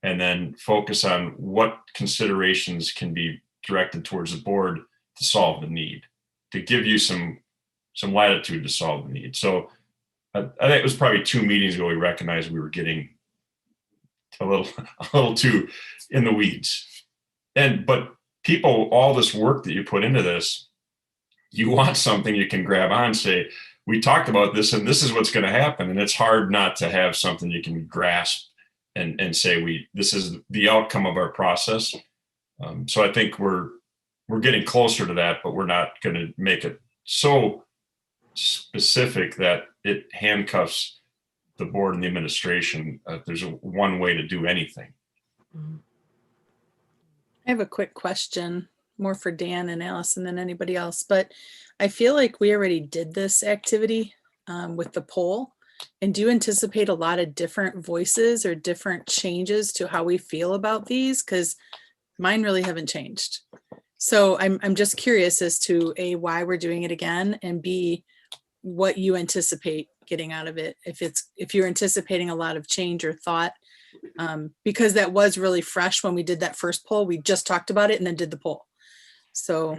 Speaker 10: and then focus on what considerations can be directed towards the board to solve the need, to give you some latitude to solve the need. So I think it was probably 2 meetings ago we recognized we were getting a little too in the weeds. But people, all this work that you put into this, you want something you can grab on and say, we talked about this and this is what's going to happen. And it's hard not to have something you can grasp and say, this is the outcome of our process. So I think we're getting closer to that, but we're not going to make it so specific that it handcuffs the board and the administration. There's one way to do anything.
Speaker 6: I have a quick question, more for Dan and Allison than anybody else, but I feel like we already did this activity with the poll. And do you anticipate a lot of different voices or different changes to how we feel about these? Because mine really haven't changed. So I'm just curious as to A, why we're doing it again, and B, what you anticipate getting out of it. If you're anticipating a lot of change or thought, because that was really fresh when we did that first poll. We just talked about it and then did the poll. So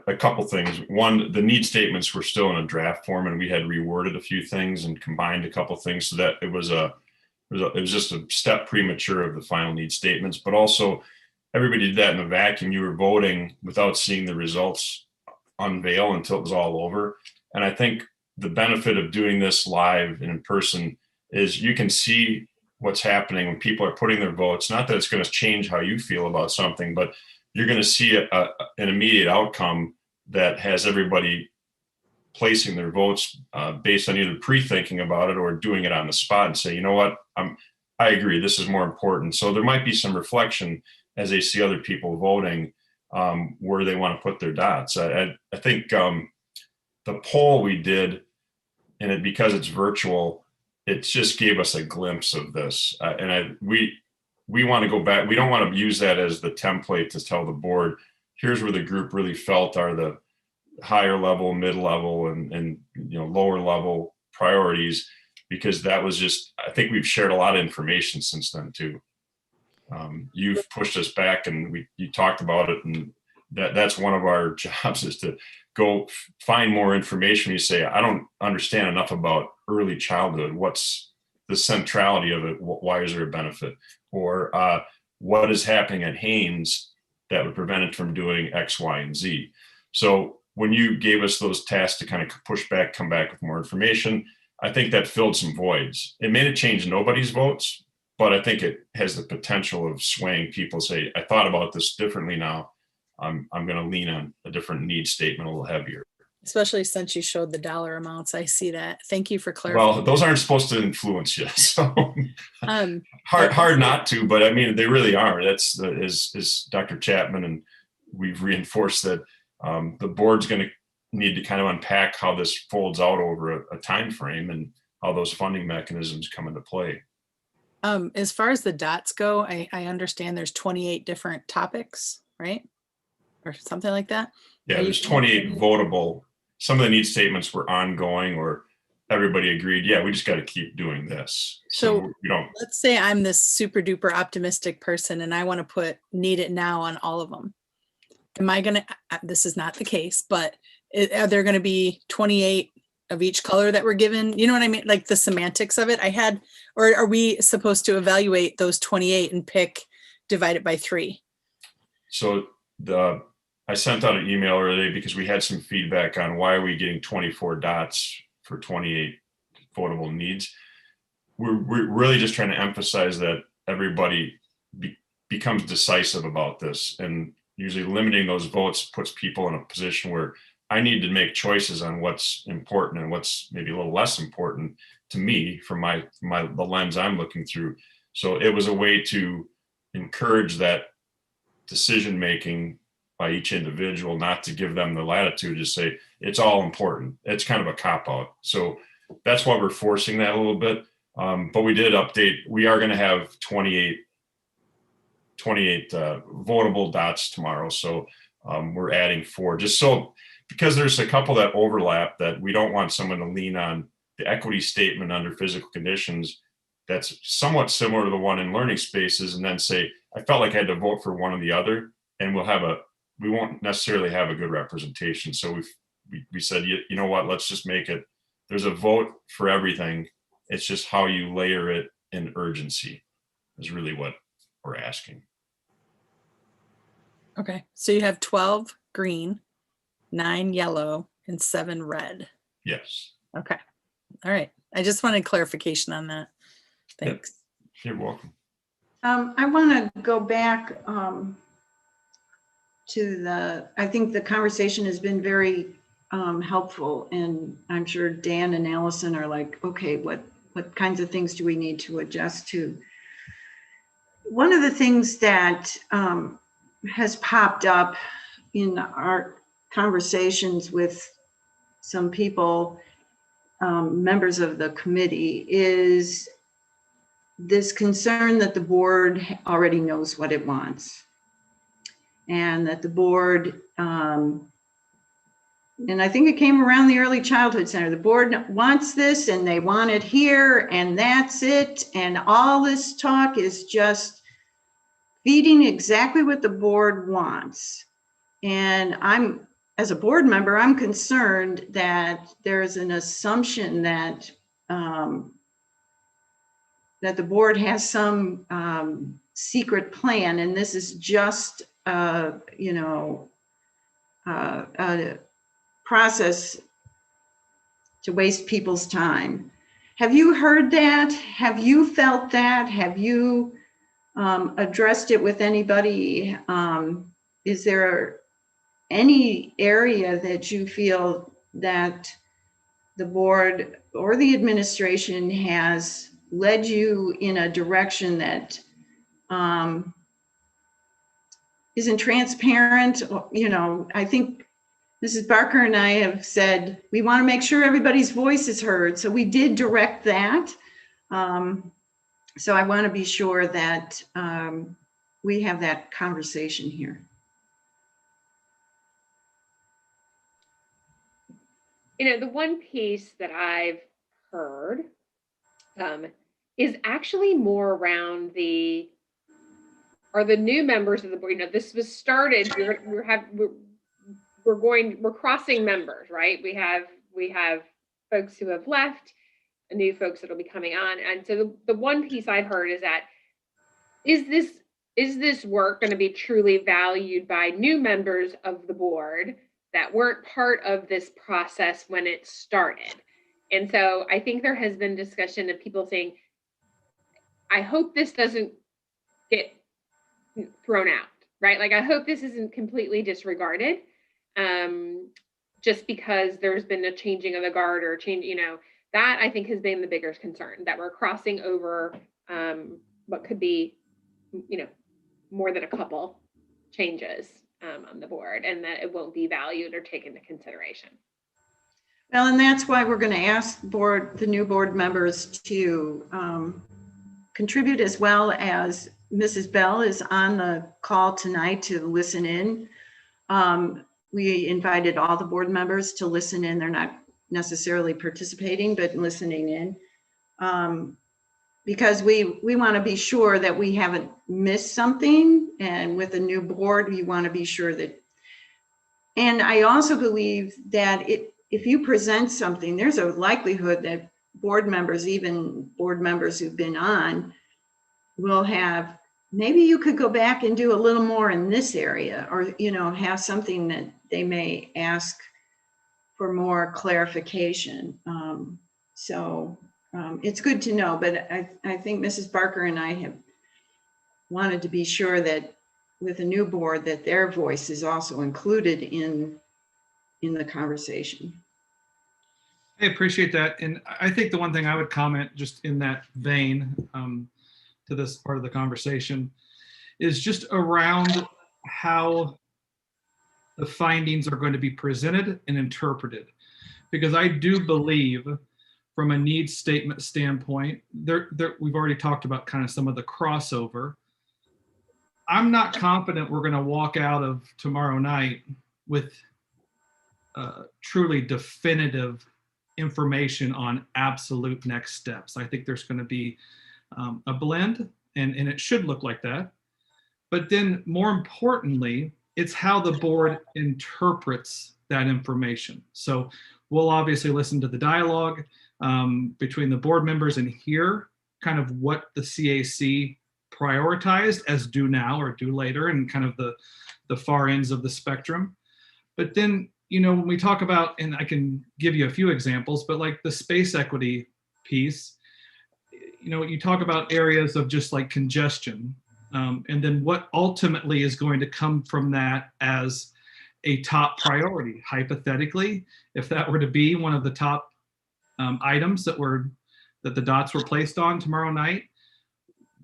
Speaker 10: a couple things. One, the need statements were still in a draft form, and we had reworded a few things and combined a couple things so that it was just a step premature of the final need statements. But also, everybody did that in a vacuum. You were voting without seeing the results unveil until it was all over. And I think the benefit of doing this live and in person is you can see what's happening when people are putting their votes. Not that it's going to change how you feel about something, but you're going to see an immediate outcome that has everybody placing their votes based on either pre-thinking about it or doing it on the spot and say, you know what, I agree, this is more important. So there might be some reflection as they see other people voting where they want to put their dots. I think the poll we did, and because it's virtual, it just gave us a glimpse of this. We want to go back. We don't want to use that as the template to tell the board, here's where the group really felt are the higher level, mid-level, and lower level priorities, because that was just, I think we've shared a lot of information since then too. You've pushed us back, and you talked about it, and that's one of our jobs is to go find more information. You say, I don't understand enough about early childhood. What's the centrality of it? Why is there a benefit? Or what is happening at Haynes that would prevent it from doing X, Y, and Z? So when you gave us those tasks to kind of push back, come back with more information, I think that filled some voids. It may not change nobody's votes, but I think it has the potential of swaying people. Say, I thought about this differently now. I'm going to lean on a different need statement, a little heavier.
Speaker 6: especially since you showed the dollar amounts, I see that. Thank you for clarifying.
Speaker 10: Well, those aren't supposed to influence you, so
Speaker 6: Um,
Speaker 10: hard not to. But I mean, they really are. That's is Dr. Chapman, and we've reinforced that the board's going to need to kind of unpack how this folds out over a time frame and how those funding mechanisms come into play.
Speaker 6: As far as the dots go, I understand there's 28 different topics, right? Or something like that.
Speaker 10: Yeah, there's 28 votable. Some of the need statements were ongoing, or everybody agreed, yeah, we just got to keep doing this.
Speaker 6: So
Speaker 10: we don't.
Speaker 6: Let's say I'm this super duper optimistic person and I want to put need it now on all of them. Am I going to, this is not the case, but are there going to be 28 of each color that we're given? You know what I mean? Like the semantics of it or are we supposed to evaluate those 28 and divide it by 3?
Speaker 10: So I sent out an email earlier because we had some feedback on why are we getting 24 dots for 28 votable needs. We're really just trying to emphasize that everybody becomes decisive about this, and usually limiting those votes puts people in a position where I need to make choices on what's important and what's maybe a little less important to me from the lens I'm looking through. So it was a way to encourage that decision making by each individual, not to give them the latitude to say it's all important. It's kind of a cop out. So that's why we're forcing that a little bit. But we did update. We are going to have 28 votable dots tomorrow. So we're adding 4 just so, because there's a couple that overlap that we don't want someone to lean on the equity statement under physical conditions that's somewhat similar to the one in learning spaces and then say, I felt like I had to vote for one or the other, and we won't necessarily have a good representation. So we said, you know what, let's just make it, there's a vote for everything. It's just how you layer it in urgency is really what we're asking.
Speaker 6: Okay, so you have 12 green, 9 yellow, and 7 red.
Speaker 10: Yes.
Speaker 6: Okay, all right. I just wanted clarification on that. Thanks.
Speaker 10: You're welcome.
Speaker 1: I want to go back I think the conversation has been very helpful, and I'm sure Dan and Allison are like, okay, what kinds of things do we need to adjust to? One of the things that has popped up in our conversations with some people, members of the committee, is this concern that the board already knows what it wants. And that the board, and I think it came around the early childhood center, the board wants this and they want it here and that's it. And all this talk is just feeding exactly what the board wants. And as a board member, I'm concerned that there's an assumption that that the board has some secret plan, and this is just a process to waste people's time. Have you heard that? Have you felt that? Have you addressed it with anybody? Is there any area that you feel that the board or the administration has led you in a direction that isn't transparent? I think Mrs. Barker and I have said we want to make sure everybody's voice is heard, so we did direct that. So I want to be sure that we have that conversation here.
Speaker 5: The one piece that I've heard is actually more around the new members of the board. This was started. We're crossing members, right? We have folks who have left, and new folks that'll be coming on. And so the one piece I've heard is that is this work going to be truly valued by new members of the board that weren't part of this process when it started? And so I think there has been discussion of people saying, I hope this doesn't get thrown out, right? Like, I hope this isn't completely disregarded just because there's been a changing of the guard or change, that I think has been the bigger concern, that we're crossing over what could be, more than a couple changes on the board, and that it won't be valued or taken into consideration.
Speaker 1: Well, and that's why we're going to ask the new board members to contribute, as well as Mrs. Bell is on the call tonight to listen in. We invited all the board members to listen in. They're not necessarily participating, but listening in. Because we want to be sure that we haven't missed something, and with a new board, we want to be sure that. And I also believe that if you present something, there's a likelihood that board members, even board members who've been on, will have, maybe you could go back and do a little more in this area, or have something that they may ask for more clarification. It's good to know, but I think Mrs. Barker and I have wanted to be sure that with a new board that their voice is also included in the conversation.
Speaker 9: I appreciate that. And I think the one thing I would comment just in that vein to this part of the conversation is just around how the findings are going to be presented and interpreted. Because I do believe from a needs statement standpoint, we've already talked about kind of some of the crossover. I'm not confident we're going to walk out of tomorrow night with truly definitive information on absolute next steps. I think there's going to be a blend, and it should look like that. But then more importantly, it's how the board interprets that information. So we'll obviously listen to the dialogue between the board members and hear kind of what the CAC prioritized as due now or due later, and kind of the far ends of the spectrum. But then, when we talk about, and I can give you a few examples, but like the space equity piece, you talk about areas of just like congestion, and then what ultimately is going to come from that as a top priority. Hypothetically, if that were to be one of the top items that the dots were placed on tomorrow night,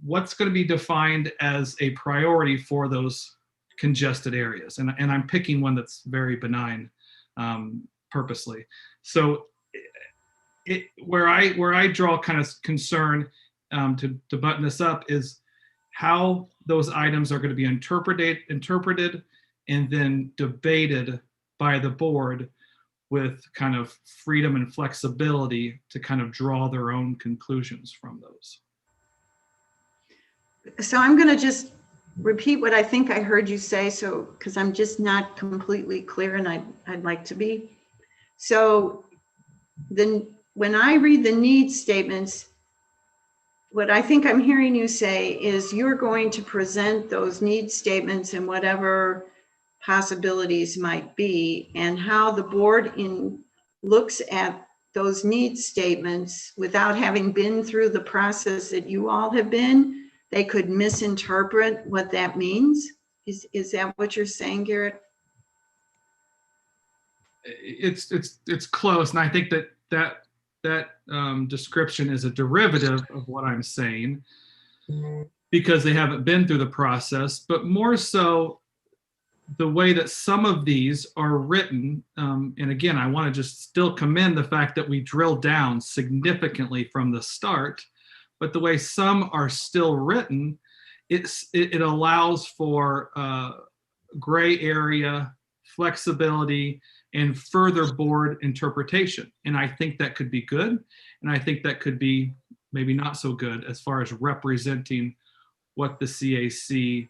Speaker 9: what's going to be defined as a priority for those congested areas? And I'm picking one that's very benign, purposely. So where I draw kind of concern, to button this up, is how those items are going to be interpreted and then debated by the board with kind of freedom and flexibility to kind of draw their own conclusions from those.
Speaker 1: So I'm going to just repeat what I think I heard you say, so because I'm just not completely clear, and I'd like to be. So then when I read the needs statements, what I think I'm hearing you say is you're going to present those needs statements and whatever possibilities might be, and how the board looks at those needs statements without having been through the process that you all have been, they could misinterpret what that means. Is that what you're saying, Garrett?
Speaker 9: It's close, and I think that description is a derivative of what I'm saying, because they haven't been through the process, but more so the way that some of these are written. And again, I want to just still commend the fact that we drilled down significantly from the start, but the way some are still written, it allows for gray area, flexibility, and further board interpretation. And I think that could be good. And I think that could be maybe not so good as far as representing what the CAC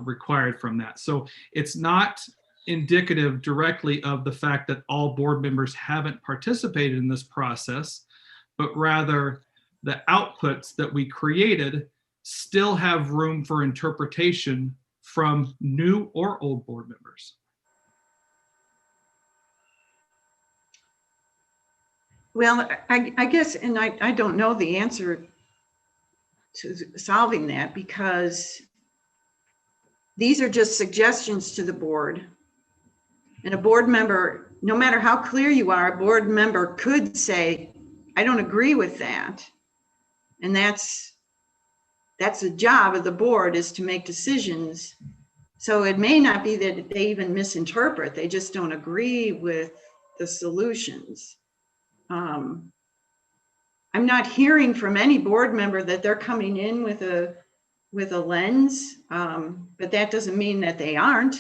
Speaker 9: required from that. So it's not indicative directly of the fact that all board members haven't participated in this process, but rather the outputs that we created still have room for interpretation from new or old board members.
Speaker 1: Well, I guess, and I don't know the answer to solving that, because these are just suggestions to the board. And a board member, no matter how clear you are, a board member could say, I don't agree with that. And that's the job of the board, is to make decisions. So it may not be that they even misinterpret, they just don't agree with the solutions. I'm not hearing from any board member that they're coming in with a lens, but that doesn't mean that they aren't.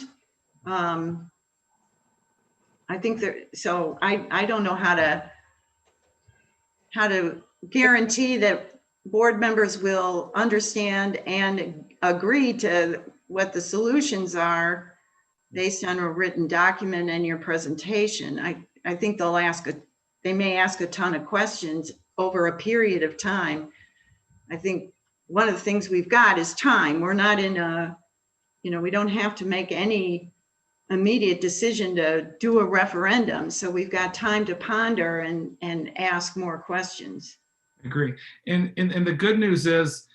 Speaker 1: I think so I don't know how to guarantee that board members will understand and agree to what the solutions are based on a written document and your presentation. I think they may ask a ton of questions over a period of time. I think one of the things we've got is time. We're not in we don't have to make any immediate decision to do a referendum. So we've got time to ponder and ask more questions.
Speaker 9: Agree. And the good news is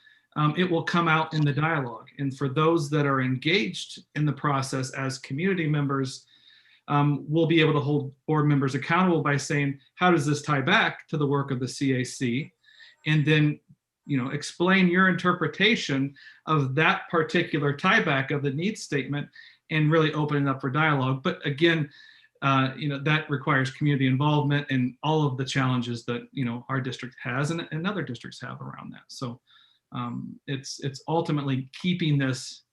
Speaker 9: it will come out in the dialogue. And for those that are engaged in the process as community members, we'll be able to hold board members accountable by saying, how does this tie back to the work of the CAC? And then, explain your interpretation of that particular tieback of the needs statement, and really open it up for dialogue. But again, that requires community involvement and all of the challenges that, our district has and other districts have around that. So it's ultimately keeping this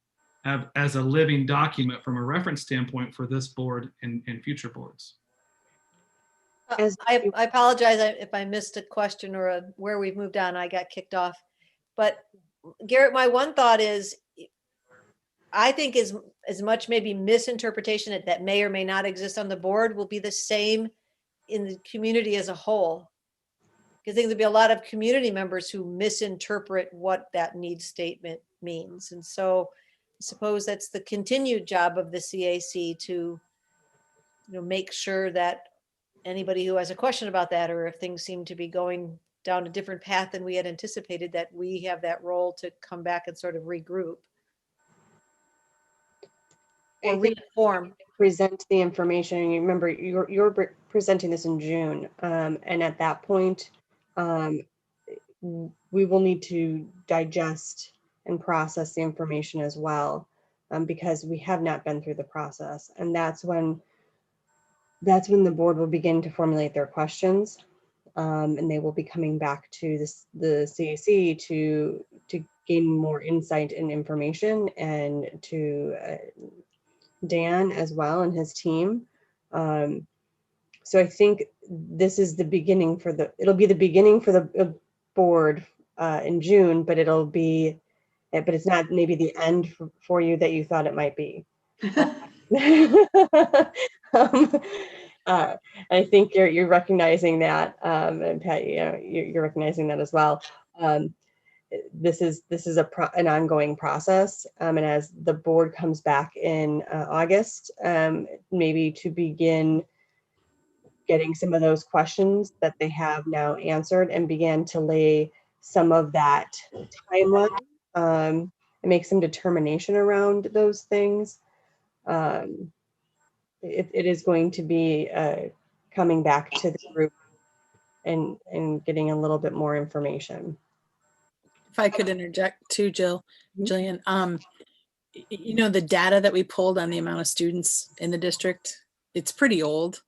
Speaker 9: as a living document from a reference standpoint for this board and future boards.
Speaker 8: I apologize if I missed a question or where we've moved on. I got kicked off. But Garrett, my one thought is, I think as much maybe misinterpretation that may or may not exist on the board will be the same in the community as a whole. Because I think there'll be a lot of community members who misinterpret what that need statement means. And so I suppose that's the continued job of the CAC to, make sure that anybody who has a question about that, or if things seem to be going down a different path than we had anticipated, that we have that role to come back and sort of regroup or
Speaker 4: I think
Speaker 8: reinform.
Speaker 4: present the information. You remember, you're presenting this in June, and at that point, we will need to digest and process the information as well, because we have not been through the process, and that's when the board will begin to formulate their questions, and they will be coming back to the CAC to gain more insight and information, and to Dan as well and his team. So I think this is the beginning it'll be the beginning for the board in June, but it's not maybe the end for you that you thought it might be. I think you're recognizing that, and Pat, you're recognizing that as well. This is an ongoing process, and as the board comes back in August, maybe to begin getting some of those questions that they have now answered and begin to lay some of that timeline, and make some determination around those things. It is going to be coming back to the group and getting a little bit more information.
Speaker 6: If I could interject too,
Speaker 4: Mhm.
Speaker 6: Jillian, the data that we pulled on the amount of students in the district, it's pretty old.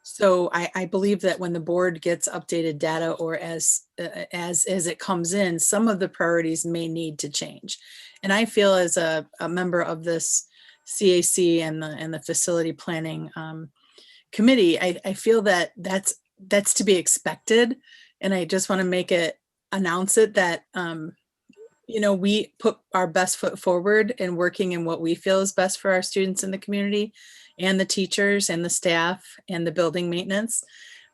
Speaker 6: So I believe that when the board gets updated data, or as it comes in, some of the priorities may need to change. And I feel as a member of this CAC and the facility planning committee, I feel that that's to be expected. And I just want to announce it that we put our best foot forward in working in what we feel is best for our students in the community, and the teachers and the staff and the building maintenance.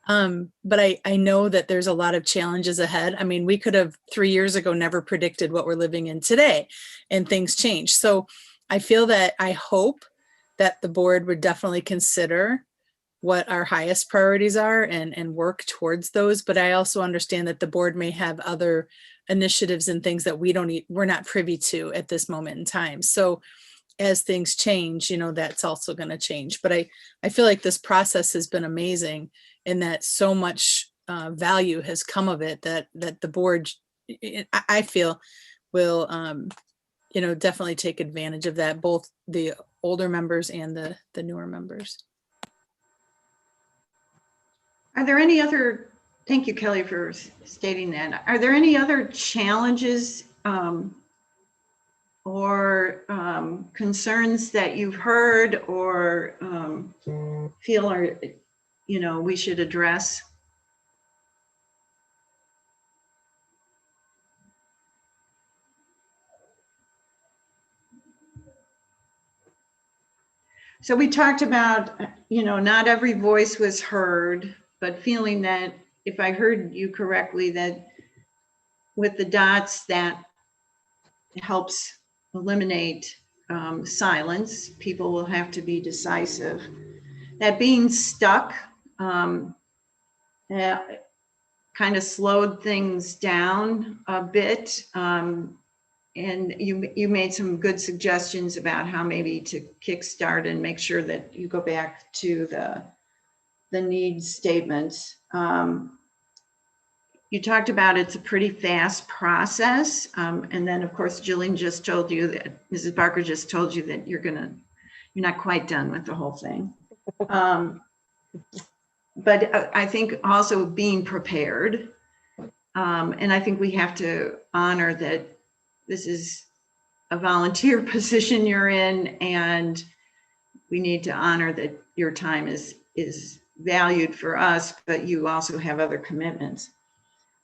Speaker 6: But I know that there's a lot of challenges ahead. I mean, we could have 3 years ago never predicted what we're living in today, and things change. So I hope that the board would definitely consider what our highest priorities are and work towards those. But I also understand that the board may have other initiatives and things that we're not privy to at this moment in time. So as things change, that's also going to change. But I feel like this process has been amazing, in that so much value has come of it, that the board, I feel, will definitely take advantage of that, both the older members and the newer members.
Speaker 1: Are there any other, thank you, Kelly, for stating that. Are there any other challenges or concerns that you've heard or feel are, we should address? So we talked about, not every voice was heard, but feeling that, if I heard you correctly, that with the dots, that helps eliminate silence. People will have to be decisive. That being stuck kind of slowed things down a bit. And you made some good suggestions about how maybe to kickstart and make sure that you go back to the needs statements. You talked about it's a pretty fast process. And then of course, Jillian just told you that, Mrs. Barker just told you that you're not quite done with the whole thing. But I think also being prepared. And I think we have to honor that this is a volunteer position you're in, and we need to honor that your time is valued for us, but you also have other commitments.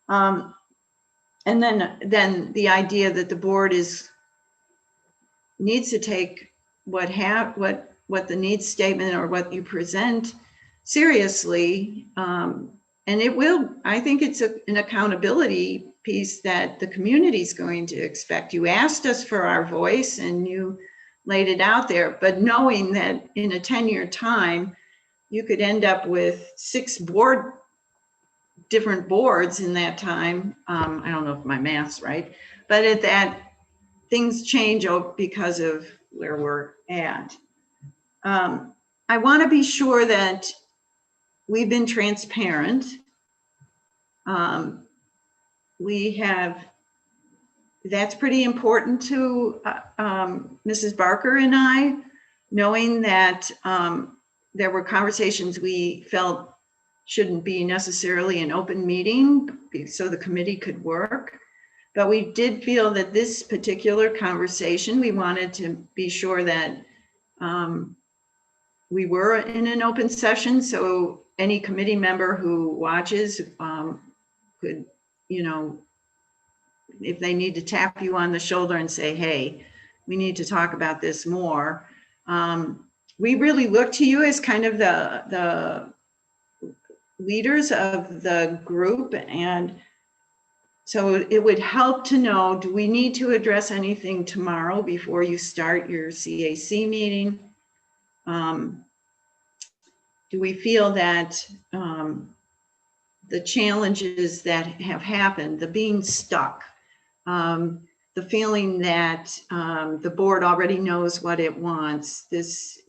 Speaker 1: And then the idea that the board needs to take what the needs statement or what you present seriously, And it will, I think it's an accountability piece that the community is going to expect. You asked us for our voice and you laid it out there, but knowing that in a 10-year time, you could end up with 6 different boards in that time. I don't know if my math's right, but at that, things change because of where we're at. I want to be sure that we've been transparent. That's pretty important to Mrs. Barker and I, knowing that there were conversations we felt shouldn't be necessarily an open meeting so the committee could work. But we did feel that this particular conversation, we wanted to be sure that we were in an open session, so any committee member who watches could, if they need to tap you on the shoulder and say, hey, we need to talk about this more. We really look to you as kind of the leaders of the group. And so it would help to know, do we need to address anything tomorrow before you start your CAC meeting? Do we feel that the challenges that have happened, the being stuck, the feeling that the board already knows what it wants, this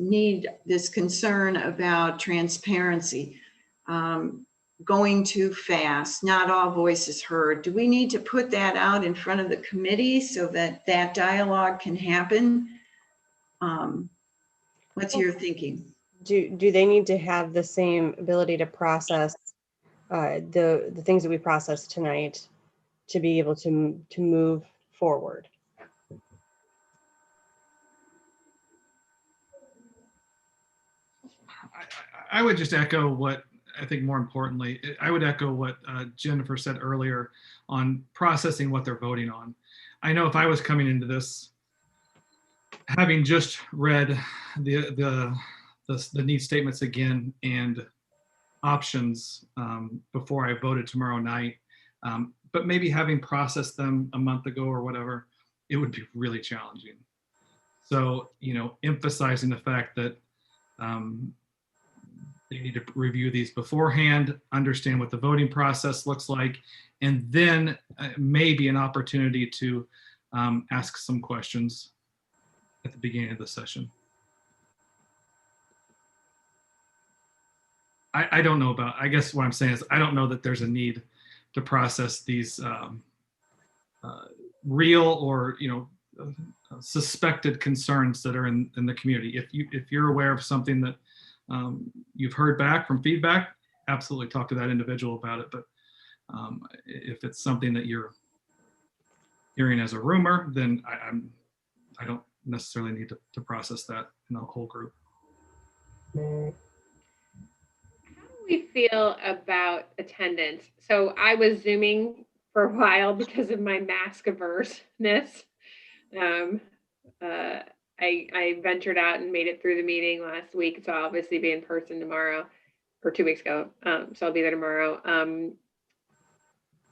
Speaker 1: concern about transparency, going too fast, not all voices heard. Do we need to put that out in front of the committee so that that dialogue can happen? What's your thinking?
Speaker 4: Do they need to have the same ability to process the things that we processed tonight to be able to move forward?
Speaker 9: I would just echo what I think more importantly, I would echo what Jennifer said earlier on processing what they're voting on. I know if I was coming into this, having just read the need statements again and options before I voted tomorrow night, but maybe having processed them a month ago or whatever, it would be really challenging. So, emphasizing the fact that they need to review these beforehand, understand what the voting process looks like, and then maybe an opportunity to ask some questions at the beginning of the session. I don't know about, I guess what I'm saying is I don't know that there's a need to process these real or, suspected concerns that are in the community. If you're aware of something that you've heard back from feedback, absolutely talk to that individual about it. But if it's something that you're hearing as a rumor, then I don't necessarily need to process that in the whole group.
Speaker 5: How do we feel about attendance? So I was Zooming for a while because of my mask averseness. I ventured out and made it through the meeting last week, so I'll obviously be in person tomorrow, or 2 weeks ago. So I'll be there tomorrow.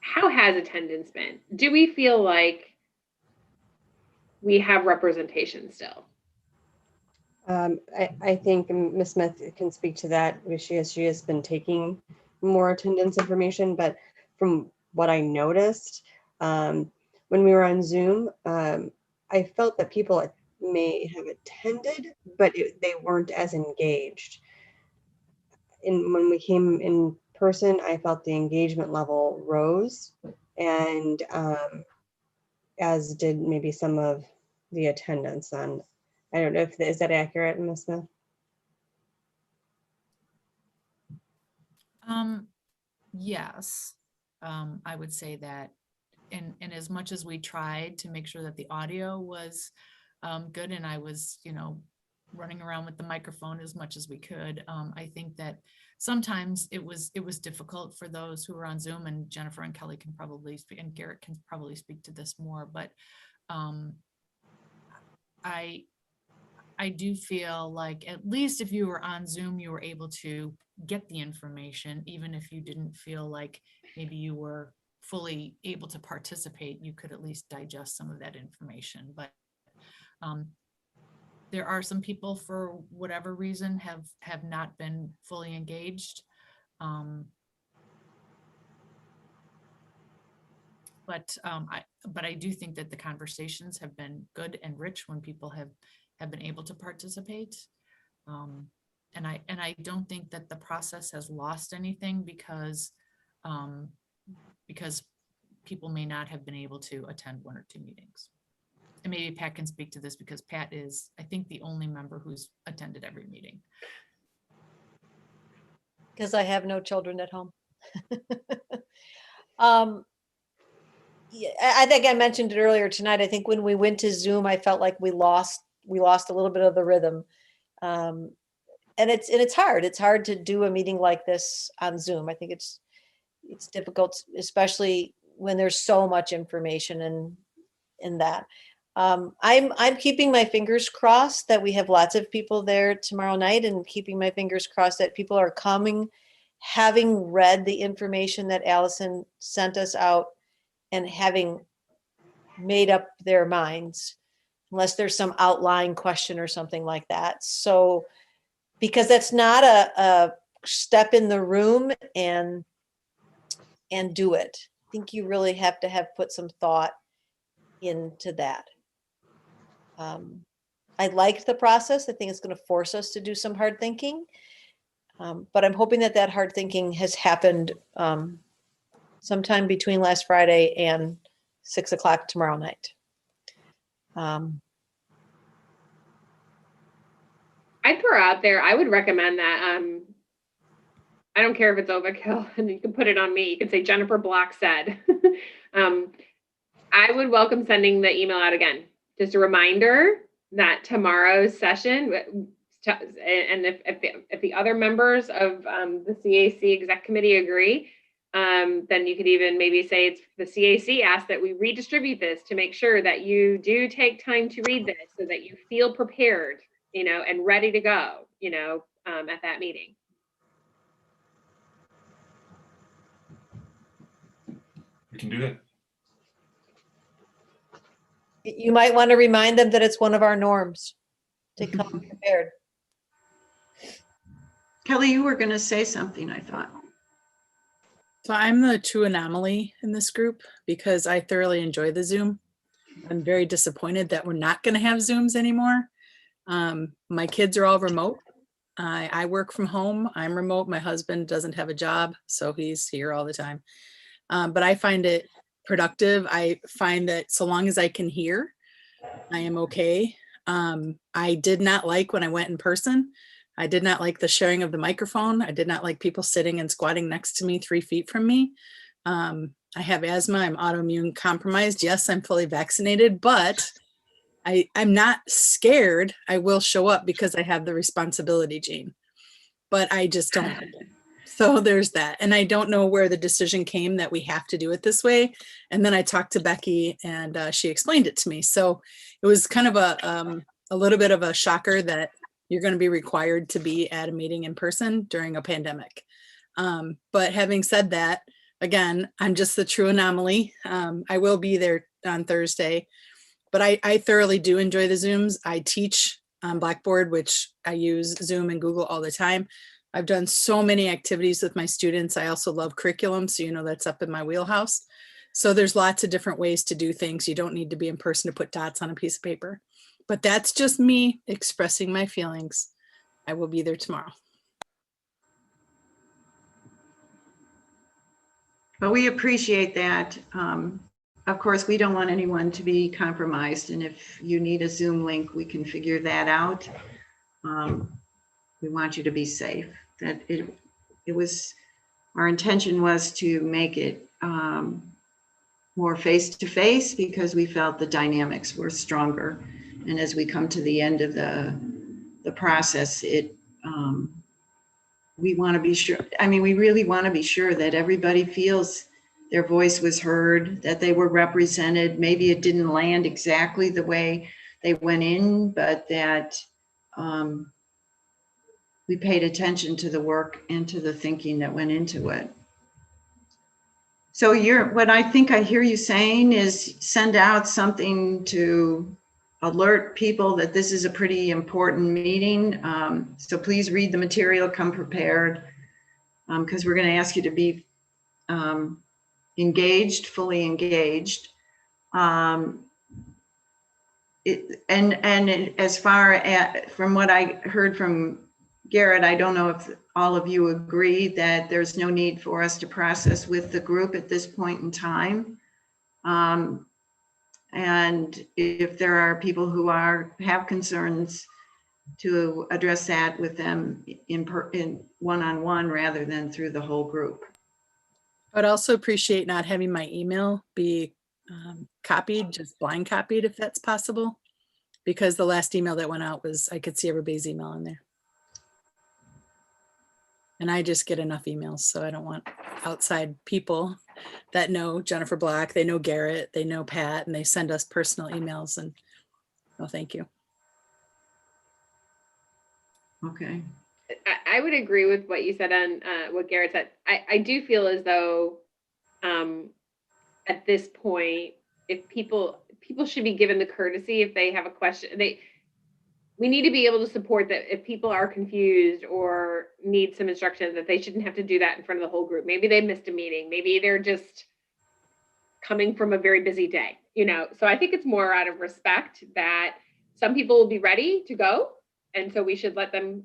Speaker 5: How has attendance been? Do we feel like we have representation still?
Speaker 4: I think Ms. Smith can speak to that. She has been taking more attendance information, but from what I noticed when we were on Zoom, I felt that people may have attended, but they weren't as engaged. And when we came in person, I felt the engagement level rose, and as did maybe some of the attendance. And I don't know if is that accurate, Ms. Smith?
Speaker 3: Yes, I would say that. And as much as we tried to make sure that the audio was good, and I was, running around with the microphone as much as we could, I think that sometimes it was difficult for those who were on Zoom, and Jennifer and Kelly can probably speak, and Garrett can probably speak to this more, but I do feel like at least if you were on Zoom, you were able to get the information, even if you didn't feel like maybe you were fully able to participate, you could at least digest some of that information. But there are some people, for whatever reason, have not been fully engaged. But I do think that the conversations have been good and rich when people have been able to participate. And I don't think that the process has lost anything because people may not have been able to attend one or two meetings. And maybe Pat can speak to this because Pat is, I think, the only member who's attended every meeting.
Speaker 8: Because I have no children at home. Yeah, I think I mentioned it earlier tonight. I think when we went to Zoom, I felt like we lost a little bit of the rhythm. And it's hard. It's hard to do a meeting like this on Zoom. I think it's difficult, especially when there's so much information in that. I'm keeping my fingers crossed that we have lots of people there tomorrow night, and keeping my fingers crossed that people are coming, having read the information that Allison sent us out, and having made up their minds, unless there's some outlying question or something like that. So, because that's not a step in the room and do it. I think you really have to have put some thought into that. I liked the process. I think it's going to force us to do some hard thinking. But I'm hoping that hard thinking has happened sometime between last Friday and 6 o'clock tomorrow night.
Speaker 5: I'd throw out there, I would recommend that. I don't care if it's overkill, and you can put it on me. You can say Jennifer Block said. I would welcome sending the email out again. Just a reminder that tomorrow's session, and if the other members of the CAC exec committee agree, then you could even maybe say it's the CAC asked that we redistribute this to make sure that you do take time to read this so that you feel prepared, and ready to go, at that meeting.
Speaker 10: We can do that.
Speaker 8: You might want to remind them that it's one of our norms to come prepared.
Speaker 1: Kelly, you were going to say something, I thought.
Speaker 6: So I'm the true anomaly in this group because I thoroughly enjoy the Zoom. I'm very disappointed that we're not going to have Zooms anymore. My kids are all remote. I work from home. I'm remote. My husband doesn't have a job, so he's here all the time. But I find it productive. I find that so long as I can hear, I am okay. I did not like when I went in person. I did not like the sharing of the microphone. I did not like people sitting and squatting next to me 3 feet from me. I have asthma. I'm autoimmune compromised. Yes, I'm fully vaccinated, but I'm not scared. I will show up because I have the responsibility gene, but I just don't like it. So there's that. And I don't know where the decision came that we have to do it this way. And then I talked to Becky and she explained it to me. So it was kind of a little bit of a shocker that you're going to be required to be at a meeting in person during a pandemic. But having said that, again, I'm just the true anomaly. I will be there on Thursday, but I thoroughly do enjoy the Zooms. I teach on Blackboard, which I use Zoom and Google all the time. I've done so many activities with my students. I also love curriculum, so that's up in my wheelhouse. So there's lots of different ways to do things. You don't need to be in person to put dots on a piece of paper. But that's just me expressing my feelings. I will be there tomorrow.
Speaker 1: But we appreciate that. Of course, we don't want anyone to be compromised. And if you need a Zoom link, we can figure that out. We want you to be safe. That it was, our intention was to make it more face-to-face because we felt the dynamics were stronger. And as we come to the end of the process, we want to be sure, we really want to be sure that everybody feels their voice was heard, that they were represented. Maybe it didn't land exactly the way they went in, but that we paid attention to the work and to the thinking that went into it. So what I think I hear you saying is send out something to alert people that this is a pretty important meeting. So please read the material, come prepared, because we're going to ask you to be engaged, fully engaged. And as far as from what I heard from Garrett, I don't know if all of you agree that there's no need for us to process with the group at this point in time. And if there are people who have concerns, to address that with them in one-on-one rather than through the whole group.
Speaker 6: I'd also appreciate not having my email be copied, just blind copied if that's possible, because the last email that went out was, I could see everybody's email in there. And I just get enough emails, so I don't want outside people that know Jennifer Block, they know Garrett, they know Pat, and they send us personal emails, and no, thank you.
Speaker 1: Okay.
Speaker 5: I would agree with what you said on what Garrett said. I do feel as though at this point, if people should be given the courtesy if they have a question. We need to be able to support that if people are confused or need some instruction, that they shouldn't have to do that in front of the whole group. Maybe they missed a meeting. Maybe they're just coming from a very busy day, you know? So I think it's more out of respect that some people will be ready to go. And so we should let them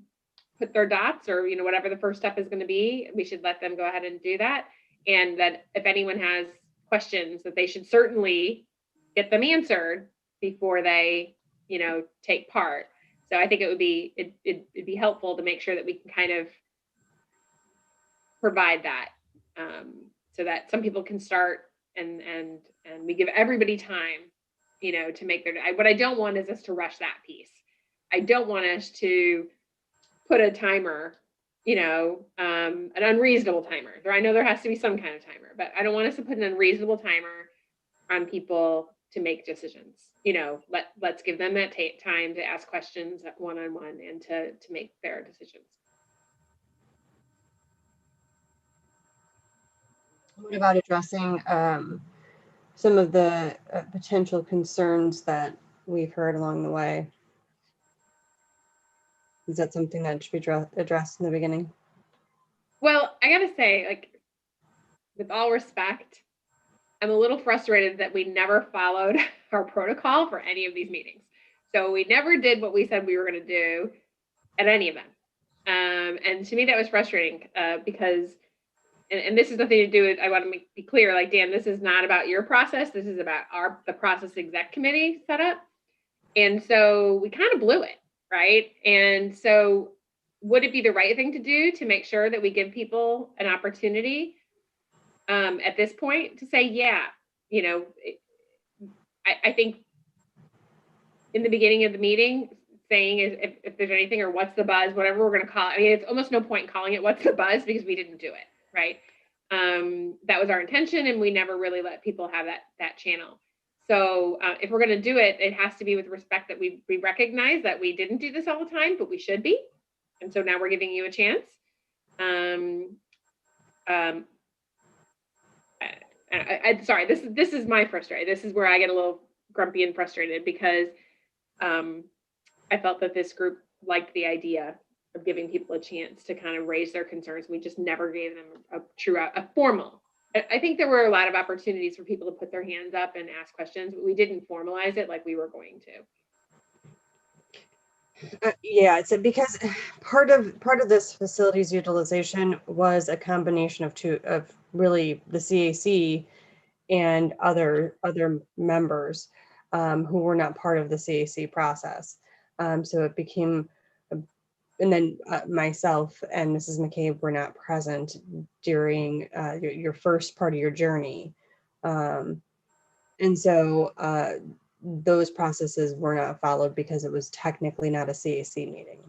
Speaker 5: put their dots or, you know, whatever the first step is going to be, we should let them go ahead and do that. And that if anyone has questions, that they should certainly get them answered before they, you know, take part. So I think it would be, it'd be helpful to make sure that we can kind of provide that so that some people can start and we give everybody time, you know, to make their, what I don't want is us to rush that piece. I don't want us to put a timer, you know, an unreasonable timer. I know there has to be some kind of timer, but I don't want us to put an unreasonable timer on people to make decisions. You know, let's give them that time to ask questions one-on-one and to make their decisions.
Speaker 4: What about addressing some of the potential concerns that we've heard along the way? Is that something that should be addressed in the beginning?
Speaker 5: Well, I gotta say, like, with all respect, I'm a little frustrated that we never followed our protocol for any of these meetings. So we never did what we said we were going to do at any of them. And to me, that was frustrating because, and this is nothing to do with, I want to be clear, like, Dan, this is not about your process. This is about the process exec committee setup. And so we kind of blew it, right? And so would it be the right thing to do to make sure that we give people an opportunity at this point to say, yeah, you know, I think in the beginning of the meeting, saying if there's anything or what's the buzz, whatever we're going to call it. I mean, it's almost no point in calling it what's the buzz because we didn't do it, right? That was our intention, and we never really let people have that channel. So if we're going to do it, it has to be with respect that we recognize that we didn't do this all the time, but we should be. And so now we're giving you a chance. Sorry, this is my frustration. This is where I get a little grumpy and frustrated because I felt that this group liked the idea of giving people a chance to kind of raise their concerns. We just never gave them a formal. I think there were a lot of opportunities for people to put their hands up and ask questions, but we didn't formalize it like we were going to.
Speaker 4: Yeah, it's because part of this facilities utilization was a combination of really the CAC and other members who were not part of the CAC process. So it became, and then myself and Mrs. McCabe were not present during your first part of your journey. And so those processes were not followed because it was technically not a CAC meeting.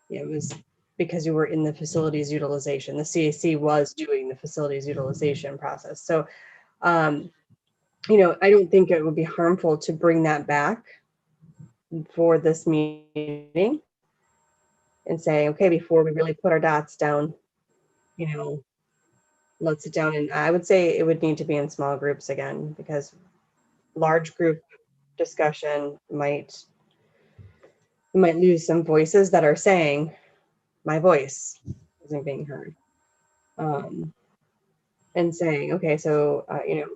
Speaker 4: It was because you were in the facilities utilization. The CAC was doing the facilities utilization process. So, you know, I don't think it would be harmful to bring that back for this meeting. and say, okay, before we really put our dots down, you know, let's sit down. And I would say it would need to be in small groups again, because large group discussion might lose some voices that are saying my voice isn't being heard. And saying, okay, so, you know,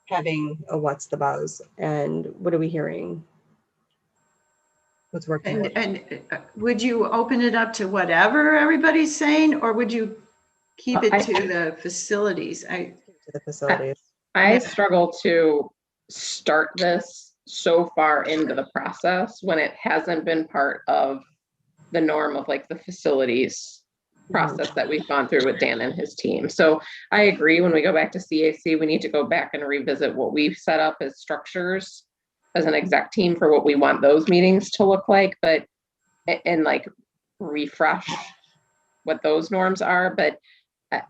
Speaker 4: having a what's the buzz and what are we hearing? What's working?
Speaker 1: And would you open it up to whatever everybody's saying, or would you keep it to the facilities?
Speaker 4: To the facilities.
Speaker 7: I struggle to start this so far into the process when it hasn't been part of the norm of like the facilities process that we've gone through with Dan and his team. So I agree, when we go back to CAC, we need to go back and revisit what we've set up as structures as an exec team for what we want those meetings to look like, but and like refresh what those norms are. But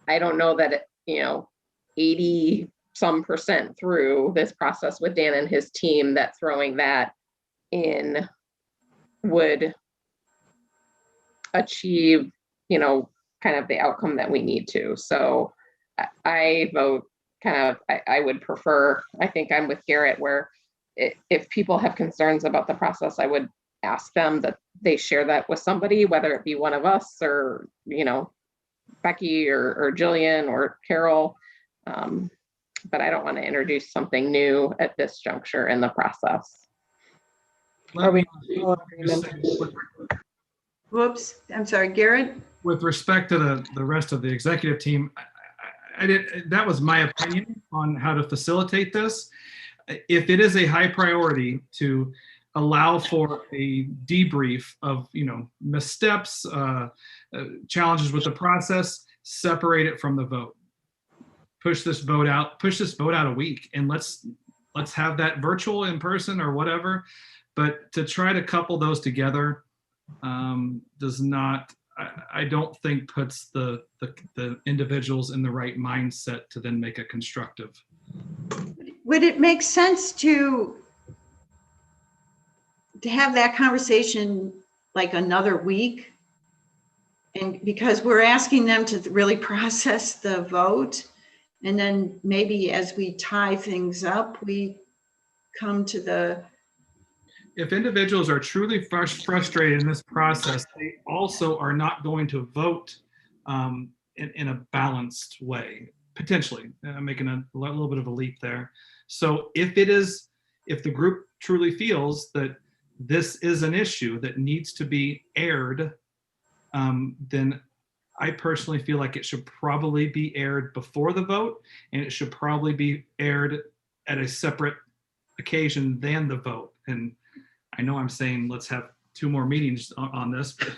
Speaker 7: I don't know that, you know, 80 some percent through this process with Dan and his team, that throwing that in would achieve, you know, kind of the outcome that we need to. So I vote kind of, I would prefer, I think I'm with Garrett, where if people have concerns about the process, I would ask them that they share that with somebody, whether it be one of us or, you know, Becky or Jillian or Carol. But I don't want to introduce something new at this juncture in the process.
Speaker 4: Are we
Speaker 9: Let
Speaker 4: all
Speaker 9: me just
Speaker 4: agreement?
Speaker 9: say,
Speaker 1: Whoops, I'm sorry, Garrett?
Speaker 9: with respect to the rest of the executive team, I did, that was my opinion on how to facilitate this. If it is a high priority to allow for a debrief of, you know, missteps, challenges with the process, separate it from the vote. Push this vote out a week, and let's have that virtual, in person, or whatever. But to try to couple those together does not, I don't think puts the individuals in the right mindset to then make a constructive.
Speaker 1: Would it make sense to have that conversation like another week? And because we're asking them to really process the vote, and then maybe as we tie things up, we come to the,
Speaker 9: If individuals are truly frustrated in this process, they also are not going to vote in a balanced way, potentially. I'm making a little bit of a leap there. So if the group truly feels that this is an issue that needs to be aired, then I personally feel like it should probably be aired before the vote, and it should probably be aired at a separate occasion than the vote. And I know I'm saying let's have 2 more meetings on this, but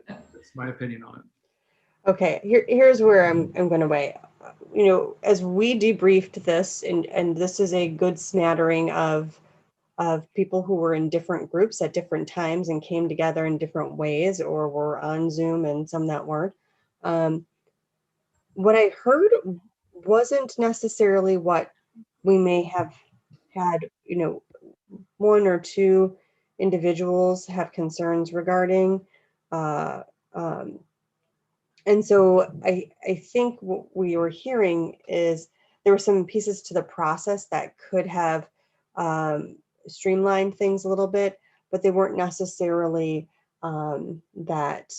Speaker 9: that's my opinion on it.
Speaker 4: Okay, here's where I'm going to weigh. You know, as we debriefed this, and this is a good smattering of people who were in different groups at different times and came together in different ways, or were on Zoom and some that weren't. What I heard wasn't necessarily what we may have had, you know, 1 or 2 individuals have concerns regarding. And so I think what we were hearing is there were some pieces to the process that could have streamlined things a little bit, but they weren't necessarily that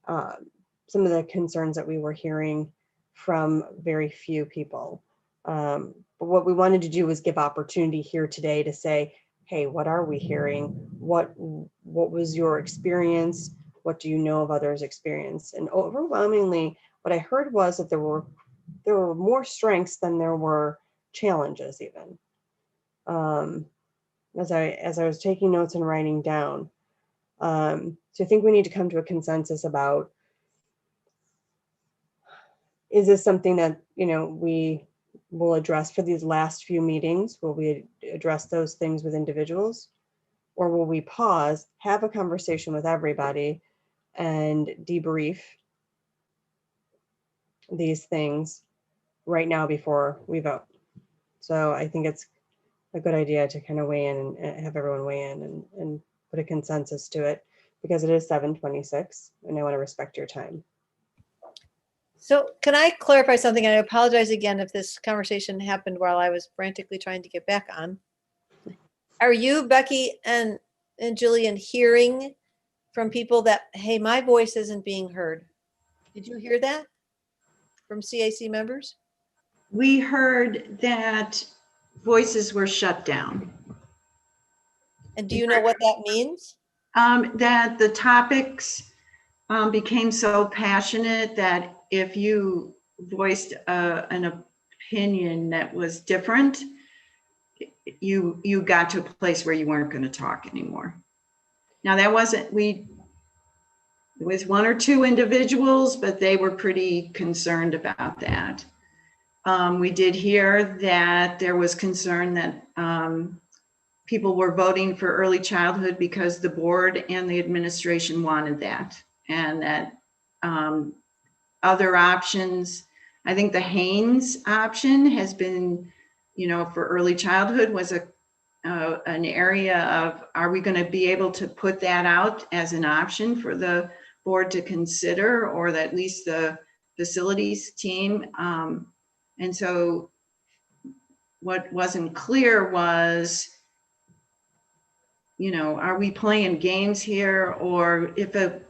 Speaker 4: some of the concerns that we were hearing from very few people. But what we wanted to do was give opportunity here today to say, hey, what are we hearing? What was your experience? What do you know of others' experience? And overwhelmingly, what I heard was that there were more strengths than there were challenges, even. As I was taking notes and writing down. So I think we need to come to a consensus about, is this something that, you know, we will address for these last few meetings? Will we address those things with individuals? Or will we pause, have a conversation with everybody, and debrief these things right now before we vote? So I think it's a good idea to kind of weigh in and have everyone weigh in and put a consensus to it. because it is 7:26 and I want to respect your time.
Speaker 8: So can I clarify something? I apologize again if this conversation happened while I was frantically trying to get back on. Are you, Becky and Jillian, hearing from people that, hey, my voice isn't being heard? Did you hear that from CAC members?
Speaker 1: We heard that voices were shut down,
Speaker 8: And do you know what that means?
Speaker 1: that the topics became so passionate that if you voiced an opinion that was different, you got to a place where you weren't going to talk anymore. Now that wasn't, it was one or two individuals, but they were pretty concerned about that. We did hear that there was concern that people were voting for early childhood because the board and the administration wanted that, and that other options, I think the Haynes option has been, for early childhood was an area of, are we going to be able to put that out as an option for the board to consider, or that at least the facilities team? And so what wasn't clear was, are we playing games here? Or if a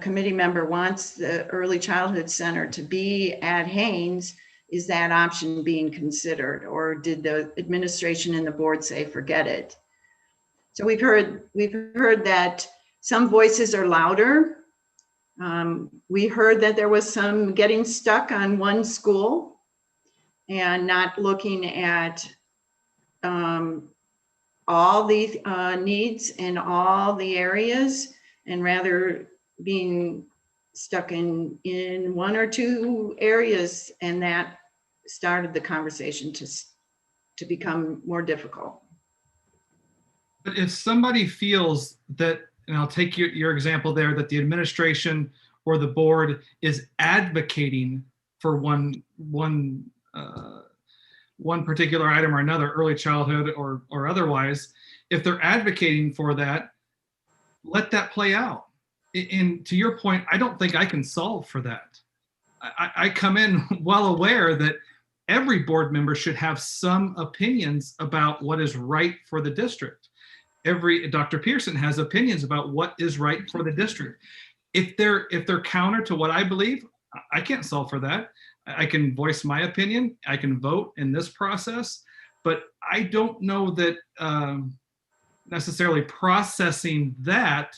Speaker 1: committee member wants the early childhood center to be at Haynes, is that option being considered? Or did the administration and the board say, forget it? So we've heard that some voices are louder. We heard that there was some getting stuck on one school and not looking at all the needs in all the areas, and rather being stuck in one or two areas, and that started the conversation to become more difficult.
Speaker 9: But if somebody feels that, and I'll take your example there, that the administration or the board is advocating for one particular item or another, early childhood or otherwise, if they're advocating for that, let that play out. And to your point, I don't think I can solve for that. I come in well aware that every board member should have some opinions about what is right for the district. Dr. Pearson has opinions about what is right for the district. If they're counter to what I believe, I can't solve for that. I can voice my opinion. I can vote in this process, but I don't know that necessarily processing that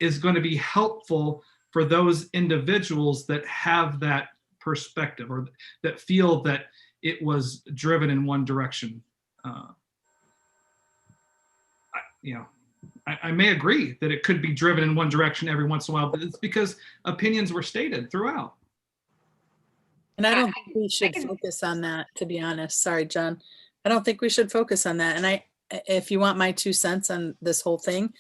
Speaker 9: is going to be helpful for those individuals that have that perspective or that feel that it was driven in one direction. I may agree that it could be driven in one direction every once in a while, but it's because opinions were stated throughout.
Speaker 6: And I don't think we should focus on that, to be honest. Sorry, John. I don't think we should focus on that. And if you want my 2 cents on this whole thing,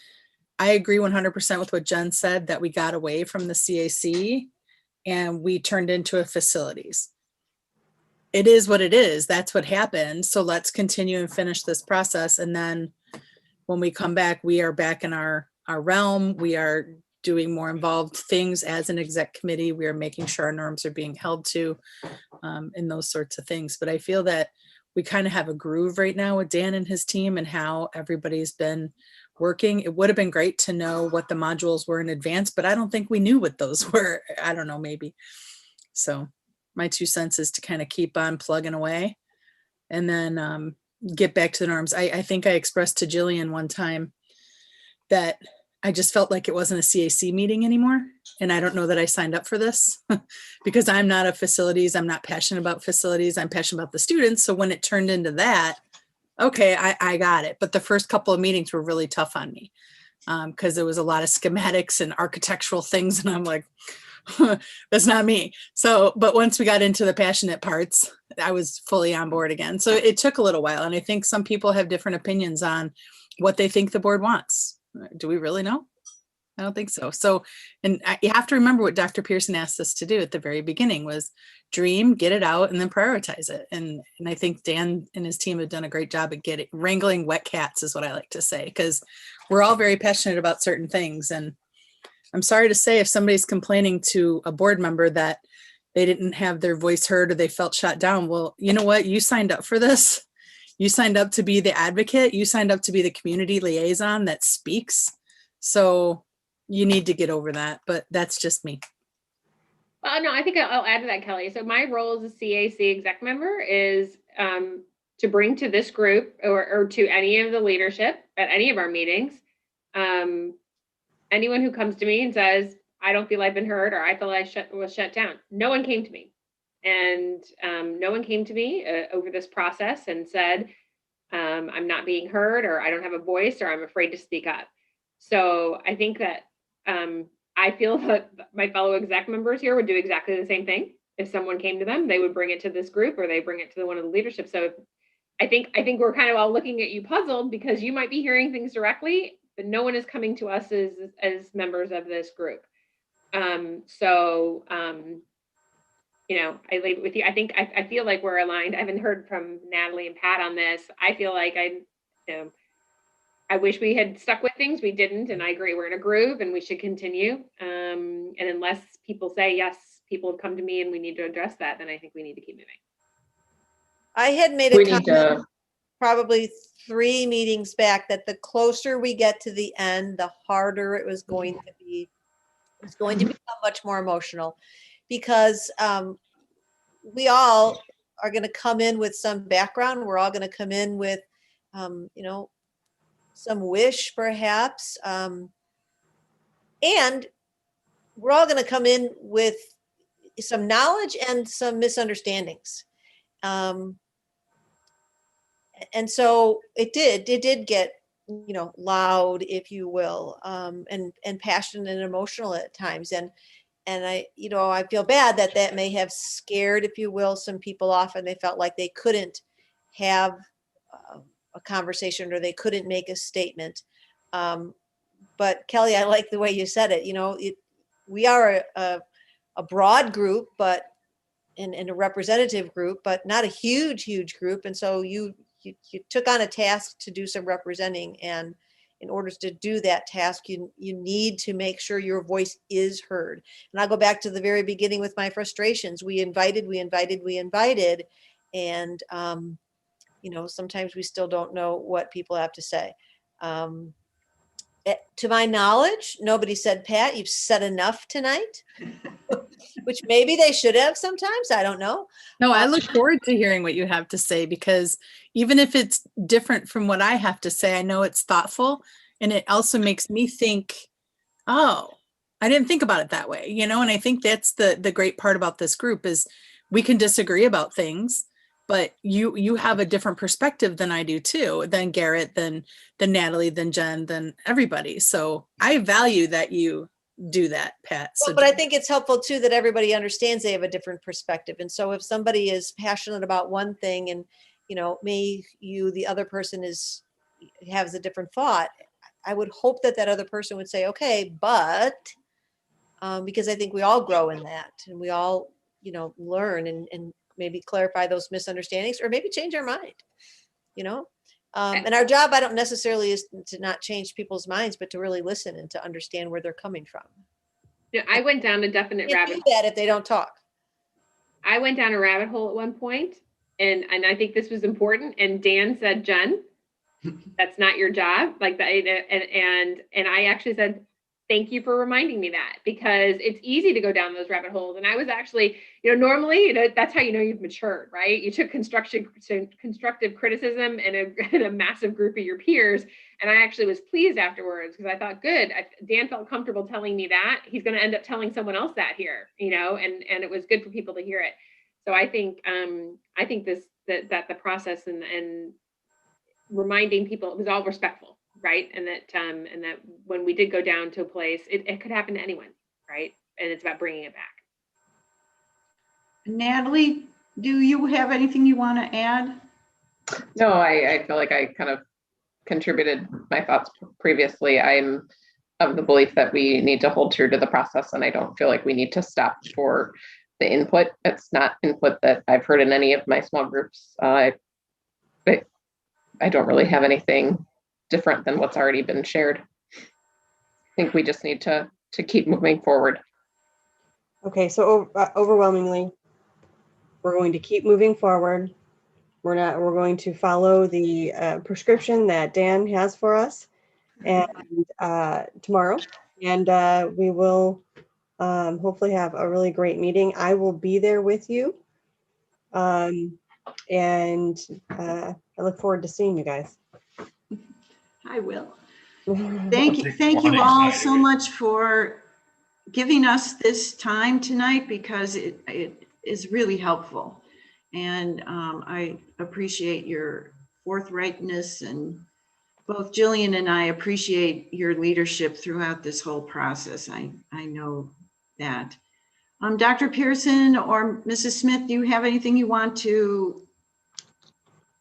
Speaker 6: I agree 100% with what Jen said, that we got away from the CAC and we turned into a facilities. It is what it is. That's what happened. So let's continue and finish this process. And then when we come back, we are back in our realm. We are doing more involved things as an exec committee. We are making sure our norms are being held to, and those sorts of things. But I feel that we kind of have a groove right now with Dan and his team and how everybody's been working. It would have been great to know what the modules were in advance, but I don't think we knew what those were. I don't know, maybe. So my 2 cents is to kind of keep on plugging away and then get back to the norms. I think I expressed to Jillian one time that I just felt like it wasn't a CAC meeting anymore. And I don't know that I signed up for this because I'm not a facilities. I'm not passionate about facilities. I'm passionate about the students. So when it turned into that, okay, I got it. But the first couple of meetings were really tough on me because there was a lot of schematics and architectural things. And I'm like, that's not me. So, but once we got into the passionate parts, I was fully on board again. So it took a little while. And I think some people have different opinions on what they think the board wants. Do we really know? I don't think so. So, and you have to remember what Dr. Pearson asked us to do at the very beginning was dream, get it out, and then prioritize it. And I think Dan and his team have done a great job at wrangling wet cats is what I like to say, because we're all very passionate about certain things. And I'm sorry to say if somebody's complaining to a board member that they didn't have their voice heard or they felt shut down. Well, you know what? You signed up for this. You signed up to be the advocate. You signed up to be the community liaison that speaks. So you need to get over that, but that's just me.
Speaker 5: Well, no, I think I'll add to that, Kelly. So my role as a CAC exec member is to bring to this group or to any of the leadership at any of our meetings, anyone who comes to me and says, I don't feel I've been heard, or I feel I was shut down. No one came to me. And no one came to me over this process and said, I'm not being heard, or I don't have a voice, or I'm afraid to speak up. So I think that I feel that my fellow exec members here would do exactly the same thing. If someone came to them, they would bring it to this group, or they bring it to one of the leadership. So I think we're kind of all looking at you puzzled, because you might be hearing things directly, but no one is coming to us as members of this group. You know, I leave it with you. I think I feel like we're aligned. I haven't heard from Natalie and Pat on this. I feel like I wish we had stuck with things. We didn't, and I agree. We're in a groove, and we should continue. And unless people say yes, people have come to me, and we need to address that, then I think we need to keep moving.
Speaker 8: I had made a comment probably 3 meetings back that the closer we get to the end, the harder it was going to be. It's going to become much more emotional, because we all are going to come in with some background. We're all going to come in with, you know, some wish perhaps. And we're all going to come in with some knowledge and some misunderstandings. And so it did get, you know, loud, if you will, and passionate and emotional at times. And I, you know, I feel bad that may have scared, if you will, some people off, and they felt like they couldn't have a conversation, or they couldn't make a statement. But Kelly, I like the way you said it. You know, we are a broad group, but in a representative group, but not a huge group. And so you took on a task to do some representing, and in order to do that task, you need to make sure your voice is heard. And I'll go back to the very beginning with my frustrations. We invited, and you know, sometimes we still don't know what people have to say. To my knowledge, nobody said, Pat, you've said enough tonight, which maybe they should have sometimes. I don't know.
Speaker 6: No, I look forward to hearing what you have to say, because even if it's different from what I have to say, I know it's thoughtful, and it also makes me think, oh, I didn't think about it that way, you know? And I think that's the great part about this group is we can disagree about things, but you have a different perspective than I do too, than Garrett, than Natalie, than Jen, than everybody. So I value that you do that, Pat. So,
Speaker 8: but I think it's helpful too that everybody understands they have a different perspective. And so if somebody is passionate about one thing, and you know, the other person has a different thought, I would hope that other person would say, okay, but because I think we all grow in that, and we all, you know, learn and maybe clarify those misunderstandings, or maybe change our mind, you know. And our job, I don't necessarily is to not change people's minds, but to really listen and to understand where they're coming from.
Speaker 5: Yeah, I went down a definite rabbit hole.
Speaker 8: That if they don't talk. I
Speaker 5: went down a rabbit hole at one point, and I think this was important. And Dan said, Jen, that's not your job. Like that, and I actually said, thank you for reminding me that, because it's easy to go down those rabbit holes. And I was actually, you know, normally, you know, that's how you know you've matured, right? You took constructive criticism in a massive group of your peers. And I actually was pleased afterwards, because I thought, good, Dan felt comfortable telling me that. He's going to end up telling someone else that here, you know, and it was good for people to hear it. So I think that the process and reminding people, it was all respectful. Right. And that when we did go down to a place, it could happen to anyone. Right. And it's about bringing it back.
Speaker 1: Natalie, do you have anything you want to add?
Speaker 7: No, I feel like I kind of contributed my thoughts previously. I'm of the belief that we need to hold true to the process, and I don't feel like we need to stop for the input. It's not input that I've heard in any of my small groups. But I don't really have anything different than what's already been shared. I think we just need to keep moving forward.
Speaker 4: Okay, so overwhelmingly, we're going to keep moving forward. We're going to follow the prescription that Dan has for us and tomorrow. And we will hopefully have a really great meeting. I will be there with you. And I look forward to seeing you guys.
Speaker 1: I will. Thank you all so much for giving us this time tonight, because it is really helpful. And I appreciate your forthrightness, and both Jillian and I appreciate your leadership throughout this whole process. I know that. Dr. Pearson or Mrs. Smith, do you have anything you want to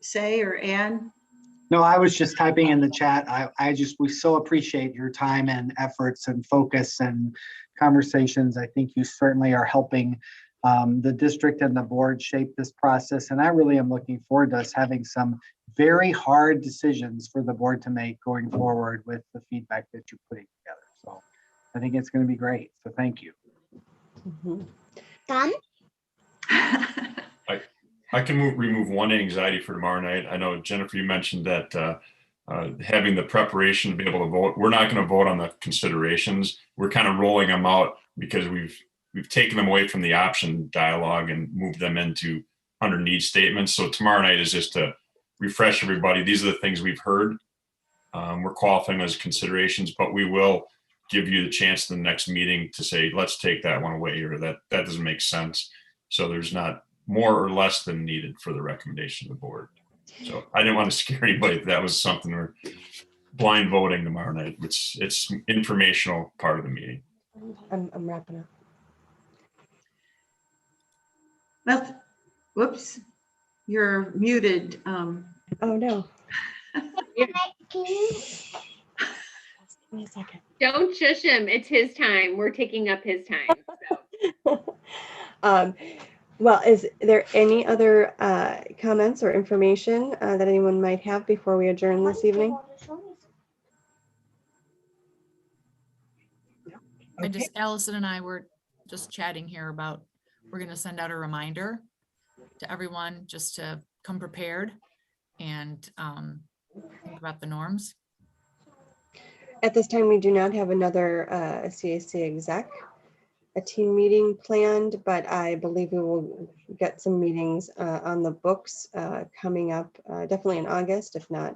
Speaker 1: say or add?
Speaker 11: No, I was just typing in the chat. We so appreciate your time and efforts and focus and conversations. I think you certainly are helping the district and the board shape this process. And I really am looking forward to us having some very hard decisions for the board to make going forward with the feedback that you're putting together. So I think it's going to be great. So thank you.
Speaker 10: I can remove one anxiety for tomorrow night. I know, Jennifer, you mentioned that having the preparation to be able to vote. We're not going to vote on the considerations. We're kind of rolling them out because we've taken them away from the option dialogue and moved them into under need statements. So tomorrow night is just to refresh everybody. These are the things we've heard. We're qualifying as considerations, but we will give you the chance in the next meeting to say, let's take that one away, or that doesn't make sense. So there's not more or less than needed for the recommendation of the board. So I didn't want to scare anybody. That was something we're blind voting tomorrow night, which it's informational part of the meeting.
Speaker 4: I'm wrapping up.
Speaker 1: Well, whoops, you're muted.
Speaker 4: Oh no. Give me a second.
Speaker 5: Don't shush him. It's his time. We're taking up his time. So.
Speaker 4: Well, is there any other comments or information that anyone might have before we adjourn this evening?
Speaker 3: Allison and I were just chatting here about, we're going to send out a reminder to everyone just to come prepared and think about the norms.
Speaker 4: At this time, we do not have another CAC exec, a team meeting planned, but I believe we will get some meetings on the books coming up, definitely in August, if not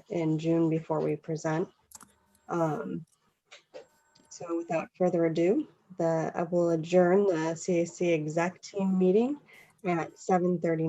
Speaker 4: in June before we present. So without further ado, I will adjourn the CAC exec team meeting at 7:39.